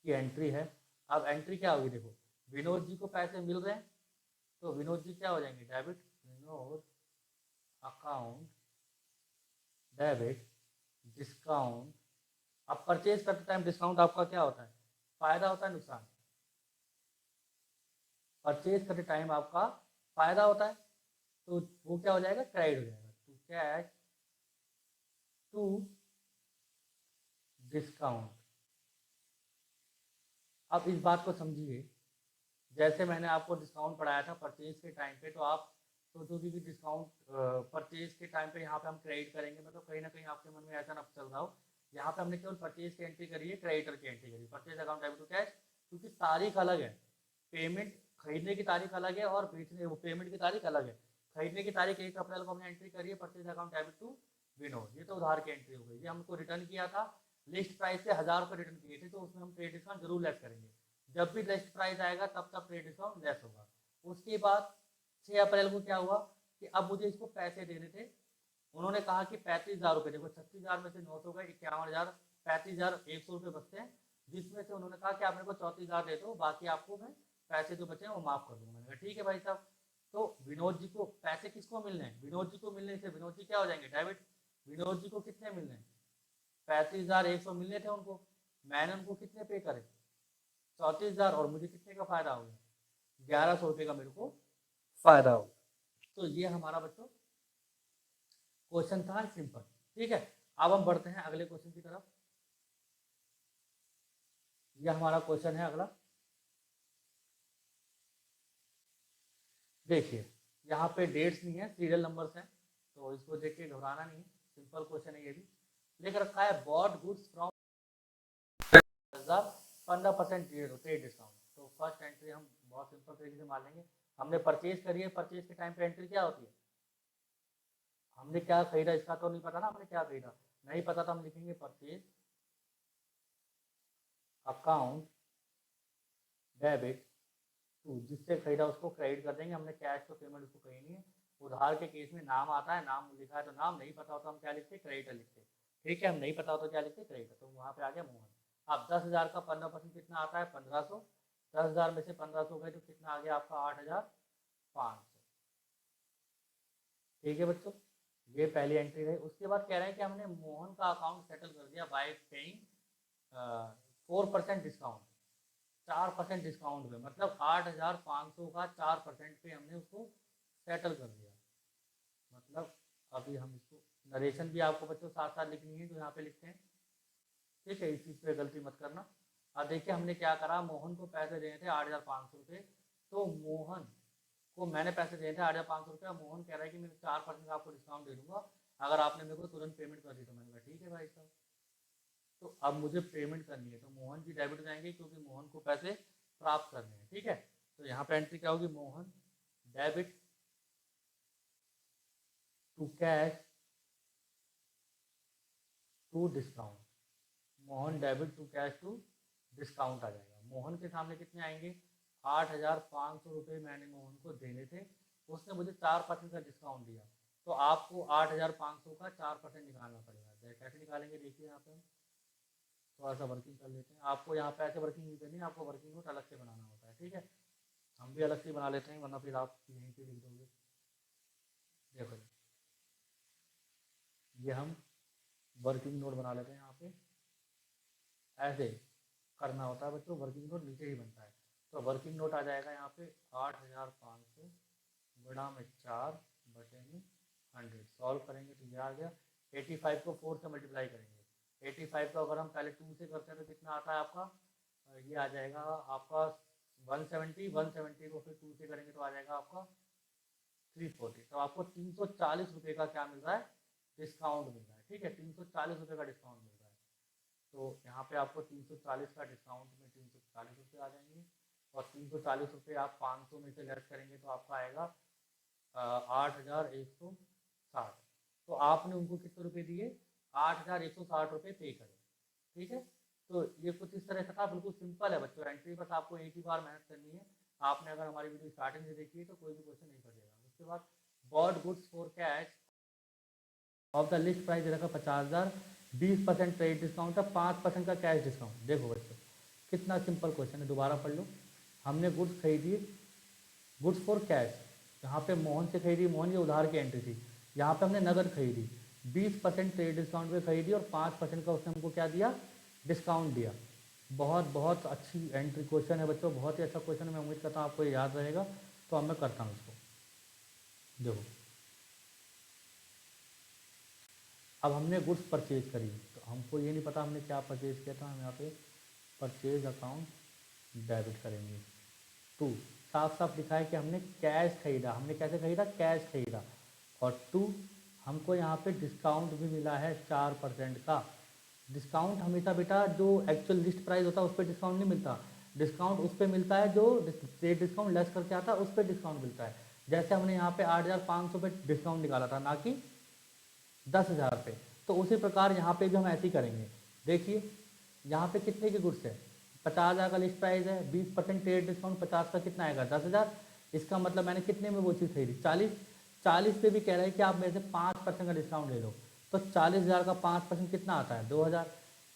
की एंट्री है। अब एंट्री क्या होगी, देखो विनोद जी को पैसे मिल रहे हैं, तो विनोद जी क्या हो जाएंगे, debit, Vinod account debit discount. अब परचेज करते टाइम डिस्काउंट आपका क्या होता है, फायदा होता है नुकसान, परचेज करते टाइम आपका फायदा होता है, तो वो क्या हो जाएगा, क्रेडिट हो जाएगा, टू कैश टू डिस्काउंट। अब इस बात को समझिए, जैसे मैंने आपको डिस्काउंट पढ़ाया था परचेज के टाइम पे, तो आप सोचोगे कि डिस्काउंट परचेज के टाइम पे यहाँ पे हम क्रेडिट करेंगे, मतलब कहीं ना कहीं आपके मन में ऐसा ना चल रहा हो। यहाँ पे हमने केवल परचेज की एंट्री करी है, क्रेडिटर की एंट्री करी, purchase account debit to cash, क्योंकि तारीख अलग है, पेमेंट खरीदने की तारीख अलग है और बेचने, वो पेमेंट की तारीख अलग है। खरीदने की तारीख 1 अप्रैल को हमने एंट्री करी है, purchase account debit to Vinod, ये तो उधार की एंट्री हो गई। ये हमको रिटर्न किया था, लिस्ट प्राइस से 1,000 रुपये रिटर्न किए थे, तो उसमें हम क्रेडिट डिस्काउंट जरूर लेस करेंगे। जब भी लिस्ट प्राइस आएगा तब तक क्रेडिट डिस्काउंट लेस होगा। उसके बाद 6 अप्रैल को क्या हुआ कि अब मुझे इसको पैसे देने थे, उन्होंने कहा कि 35,000 रुपये, देखो 36,000 में से 900 का 51,000, 35,100 रुपये बचते हैं, जिसमें से उन्होंने कहा कि आप मेरे को 34,000 दे दो, बाकी आपको मैं पैसे जो बचे हैं वो माफ़ कर दूंगा। मैंने कहा ठीक है भाई साहब, तो विनोद जी को पैसे किसको मिलने हैं, विनोद जी को मिलने से विनोद जी क्या हो जाएंगे डेबिट। विनोद जी को कितने मिलने हैं, 35,100 मिलने थे उनको, मैंने उनको कितने पे करे, 34,000, और मुझे कितने का फायदा हो गया, 1,100 रुपये का मेरे को फायदा हो। तो ये हमारा बच्चों क्वेश्चन था सिंपल। ठीक है, अब हम बढ़ते हैं अगले क्वेश्चन की तरफ। यह हमारा क्वेश्चन है अगला। देखिए यहाँ पे डेट्स नहीं है, सीरियल नंबर्स हैं, तो इसको देख के घबराना नहीं है, सिंपल क्वेश्चन है। ये भी लेकर रखा है, bought goods from 15% trade discount. तो फर्स्ट एंट्री हम बहुत सिंपल तरीके से मान लेंगे, हमने परचेज करी है, परचेज के टाइम पे एंट्री क्या होती है, हमने क्या खरीदा इसका तो नहीं पता ना, हमने क्या खरीदा नहीं पता, तो हम लिखेंगे परचेज अकाउंट डेबिट टू, जिससे खरीदा उसको क्रेडिट कर देंगे, हमने कैश तो पेमेंट उसको कही नहीं है। उधार के केस में नाम आता है, नाम लिखा है तो नाम, नहीं पता हो तो हम क्या लिखते, क्रेडिटर लिखते। ठीक है, हम नहीं पता हो तो क्या लिखते, क्रेडिटर। तो वहाँ पे आ गया मोहन। अब 10,000 का 15% कितना आता है, 1500। 10,000 में से 1500 गए तो कितना आ गया आपका, 8,500। ठीक है बच्चों, ये पहली एंट्री रही। उसके बाद कह रहे हैं कि हमने मोहन का अकाउंट सेटल कर दिया बाय पेइंग 4% डिस्काउंट, 4% डिस्काउंट में, मतलब 8,500 का 4% पे हमने उसको सेटल कर दिया। मतलब अभी हम इसको नरेशन भी आपको बच्चों साथ साथ लिखनी है, जो यहाँ पे लिखते हैं। ठीक है, इस चीज़ पे गलती मत करना। अब देखिए हमने क्या करा, मोहन को पैसे देने थे 8,500 रुपये, तो मोहन को मैंने पैसे दिए थे 8,500 रुपये, मोहन कह रहा है कि मैं 4% आपको डिस्काउंट दे दूंगा अगर आपने मेरे को तुरंत पेमेंट कर दी। तो मैंने कहा ठीक है भाई साहब, तो अब मुझे पेमेंट करनी है, तो मोहन जी डेबिट जाएंगे क्योंकि मोहन को पैसे प्राप्त करने हैं। ठीक है, तो यहाँ पे एंट्री क्या होगी, Mohan debit to cash to discount, Mohan debit to cash to discount आ जाएगा। मोहन के सामने कितने आएंगे, 8,500 रुपये मैंने मोहन को देने थे, उसने मुझे 4% का डिस्काउंट दिया, तो आपको 8,500 का 4% निकालना पड़ेगा। कैसे निकालेंगे देखिए, यहाँ पे थोड़ा सा वर्किंग कर लेते हैं। आपको यहाँ पे ऐसे वर्किंग नहीं करनी, आपको वर्किंग नोट अलग से बनाना होता है। ठीक है, हम भी अलग से बना लेते हैं, वरना फिर आप यहीं पे लिख दोगे। देखो ये हम वर्किंग नोट बना लेते हैं, यहाँ पे ऐसे करना होता है बच्चों, वर्किंग नोट नीचे ही बनता है। तो वर्किंग नोट आ जाएगा यहाँ पे 8,500 गुणा में 4 बटे में 100, सॉल्व करेंगे तो ये आ गया। 85 को 4 से मल्टीप्लाई करेंगे, 85 को अगर हम पहले 2 से करते हैं तो कितना आता है आपका, ये आ जाएगा आपका 170, 170 को फिर 2 से करेंगे तो आ जाएगा आपका 340। तो आपको 340 रुपये का क्या मिल रहा है, डिस्काउंट मिल रहा है। ठीक है, 340 रुपये का डिस्काउंट मिल रहा है। तो यहाँ पे आपको 340 का डिस्काउंट में 340 रुपये आ जाएंगे, और 340 रुपये आप 500 में से लेस करेंगे तो आपका आएगा 8,160। तो आपने उनको कितने रुपए दिए, 8,160 रुपये पे करे। ठीक है, तो ये कुछ इस तरह से था, बिल्कुल सिंपल है बच्चों एंट्री, बस आपको एक ही बार मेहनत करनी है। आपने अगर हमारी वीडियो स्टार्टिंग से देखी है तो कोई भी क्वेश्चन नहीं फंसेगा। उसके बाद bought goods for cash of the list price रखा 50,000, 20% क्रेडिट डिस्काउंट है, 5% का कैश डिस्काउंट। देखो बच्चों कितना सिंपल क्वेश्चन है, दोबारा पढ़ लो। हमने गुड्स खरीदी, गुड्स फॉर कैश, यहाँ पे मोहन से खरीदी, मोहन ये उधार की एंट्री थी, यहाँ पे हमने नगद खरीदी, 20% क्रेडिट डिस्काउंट पे खरीदी, और 5% का उसने हमको क्या दिया, डिस्काउंट दिया। बहुत बहुत अच्छी एंट्री क्वेश्चन है बच्चों, बहुत ही अच्छा क्वेश्चन है, मैं उम्मीद करता हूँ आपको ये याद रहेगा। तो अब मैं करता हूँ इसको, देखो अब हमने गुड्स परचेज करी, तो हमको ये नहीं पता हमने क्या परचेज किया था, हम यहाँ पे परचेज अकाउंट डेबिट करेंगे टू, साफ साफ लिखा है कि हमने कैश खरीदा, हमने कैसे खरीदा, कैश खरीदा, और टू हमको यहाँ पे डिस्काउंट भी मिला है 4% का। डिस्काउंट हमेशा बेटा जो एक्चुअल लिस्ट प्राइस होता है उस पर डिस्काउंट नहीं मिलता, डिस्काउंट उस पर मिलता है जो ट्रेड डिस्काउंट लेस करके आता है, उस पर डिस्काउंट मिलता है। जैसे हमने यहाँ पे 8,500 पे डिस्काउंट निकाला था, ना कि 10,000 पे, तो उसी प्रकार यहाँ पे भी हम ऐसे ही करेंगे। देखिए यहाँ पे कितने की गुड्स है, 50,000 का लिस्ट प्राइस है, 20% ट्रेड डिस्काउंट 50 का कितना आएगा, 10,000। इसका मतलब मैंने कितने में वो चीज़ खरीदी, 40। 40 पे भी कह रहा है कि आप मेरे से 5% का डिस्काउंट ले लो, तो 40,000 का 5% कितना आता है, 2,000।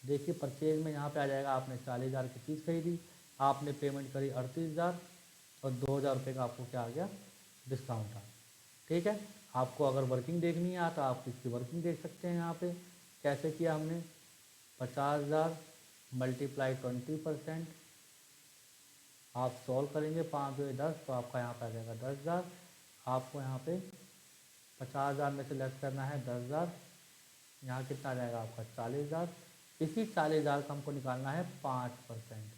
देखिए परचेज में यहाँ पे आ जाएगा, आपने 40,000 की चीज़ खरीदी, आपने पेमेंट करी 38,000, और 2,000 रुपये का आपको क्या आ गया, डिस्काउंट आ। ठीक है, आपको अगर वर्किंग देखनी है तो आप इसकी वर्किंग देख सकते हैं। यहाँ पे कैसे किया हमने, 50,000 मल्टीप्लाई 20%, आप सॉल्व करेंगे 5 2 10, तो आपका यहाँ पे आ जाएगा 10,000। आपको यहाँ पे 50,000 में से लेस करना है 10,000, यहाँ कितना आ जाएगा आपका 40,000। इसी 40,000 का हमको निकालना है 5%,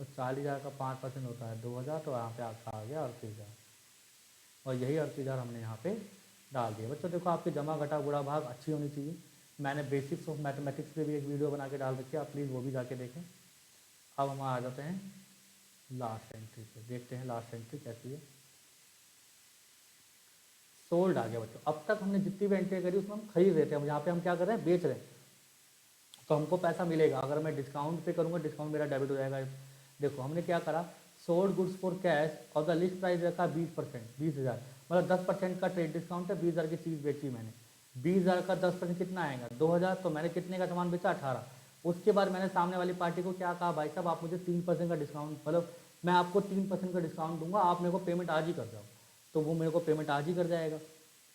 तो 40,000 का 5% होता है 2,000, तो यहाँ पे आपका आ गया 38,000, और यही 38,000 हमने यहाँ पे डाल दिया। बच्चों देखो, आपकी जमा घटा गुणा भाग अच्छी होनी चाहिए। मैंने बेसिक्स ऑफ मैथमेटिक्स पे भी एक वीडियो बना के डाल रखी है, आप प्लीज़ वो भी जाके देखें। अब हम आ जाते हैं लास्ट एंट्री पे, देखते हैं लास्ट एंट्री कैसी है। सोल्ड आ गया बच्चों। अब तक हमने जितनी भी एंट्री करी उसमें हम खरीद रहे थे, अब यहाँ पे हम क्या कर रहे हैं, बेच रहे हैं, तो हमको पैसा मिलेगा। अगर मैं डिस्काउंट पे करूँगा, डिस्काउंट मेरा डेबिट हो जाएगा। देखो हमने क्या करा, सोल्ड गुड्स फॉर कैश और द लिस्ट प्राइस रखा 20%, 20,000, मतलब 10% का ट्रेड डिस्काउंट है। 20,000 की चीज़ बेची मैंने, 20,000 का 10% कितना आएगा 2,000, तो मैंने कितने का सामान बेचा 18। उसके बाद मैंने सामने वाली पार्टी को क्या कहा, भाई साहब आप मुझे 3% का डिस्काउंट, मतलब मैं आपको 3% का डिस्काउंट दूंगा, आप मेरे को पेमेंट आज ही कर जाओ। तो वो मेरे को पेमेंट आज ही कर जाएगा।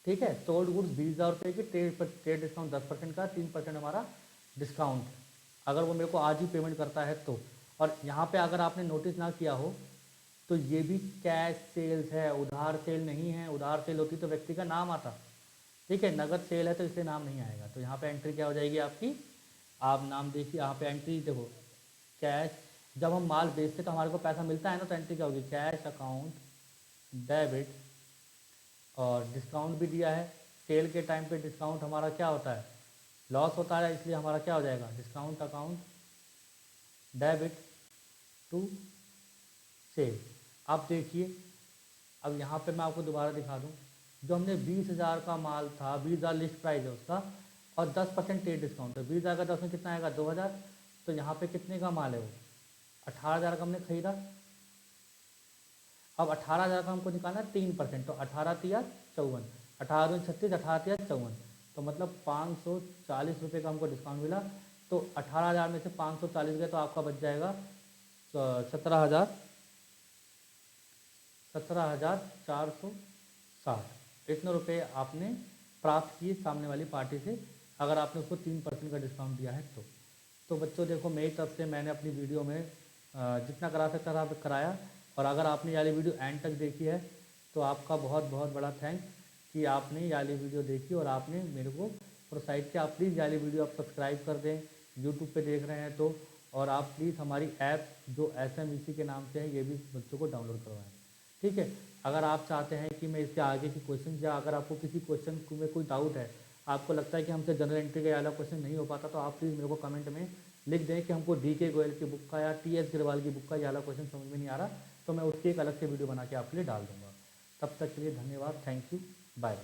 ठीक है, सोल्ड गुड्स 20,000 रुपये की, ट्रेड डिस्काउंट 10% का, 3% हमारा डिस्काउंट है। अगर वो मेरे को आज ही पेमेंट करता है तो। और यहाँ पे अगर आपने नोटिस ना किया हो तो ये भी कैश सेल्स है, उधार सेल नहीं है। उधार सेल होती तो व्यक्ति का नाम आता। ठीक है, नगद सेल है तो इसलिए नाम नहीं आएगा। तो यहाँ पे एंट्री क्या हो जाएगी आपकी, आप नाम देखिए यहाँ पे एंट्री देखो, कैश, जब हम माल बेचते तो हमारे को पैसा मिलता है ना, तो एंट्री क्या होगी, कैश अकाउंट डेबिट, और डिस्काउंट भी दिया है। सेल के टाइम पे डिस्काउंट हमारा क्या होता है, लॉस होता है, इसलिए हमारा क्या हो जाएगा, discount account debit to sale. अब देखिए, अब यहाँ पे मैं आपको दोबारा दिखा दूँ, जो हमने 20,000 का माल था, 20,000 लिस्ट प्राइस है उसका, और 10% ट्रेड डिस्काउंट है, 20,000 का 10 में कितना आएगा 2,000। तो यहाँ पे कितने का माल है वो, 18,000 का हमने खरीदा। अब 18,000 का हमको निकालना 3%, तो 18 तिया 54, 18 36, 18 तिया 54, तो मतलब 540 रुपये का हमको डिस्काउंट मिला। तो 18,000 में से 540 गए तो आपका बच जाएगा 17,460। इतने रुपये आपने प्राप्त किए सामने वाली पार्टी से, अगर आपने उसको 3% का डिस्काउंट दिया है तो बच्चों देखो, मेरी तरफ से मैंने अपनी वीडियो में जितना करा सकता था कराया। और अगर आपने ये वाली वीडियो एंड तक देखी है तो आपका बहुत बहुत बड़ा थैंक्स कि आपने ये वाली वीडियो देखी और आपने मेरे को प्रोत्साहित किया। आप प्लीज़ ये वाली वीडियो आप सब्सक्राइब कर दें, यूट्यूब पे देख रहे हैं तो। और आप प्लीज़ हमारी ऐप जो SMEC के नाम से है, ये भी बच्चों को डाउनलोड करवाएं। ठीक है, अगर आप चाहते हैं कि मैं इसके आगे के क्वेश्चन, या अगर आपको किसी क्वेश्चन में कोई डाउट है, आपको लगता है कि हमसे जनरल एंट्री का वाला क्वेश्चन नहीं हो पाता, तो आप प्लीज़ मेरे को कमेंट में लिख दें कि हमको DK गोयल की बुक का या TS गिरवाल की बुक का ये वाला क्वेश्चन समझ में नहीं आ रहा, तो मैं उसकी एक अलग से वीडियो बना के आपके लिए डाल दूँगा। तब तक के लिए धन्यवाद, थैंक यू, बाय।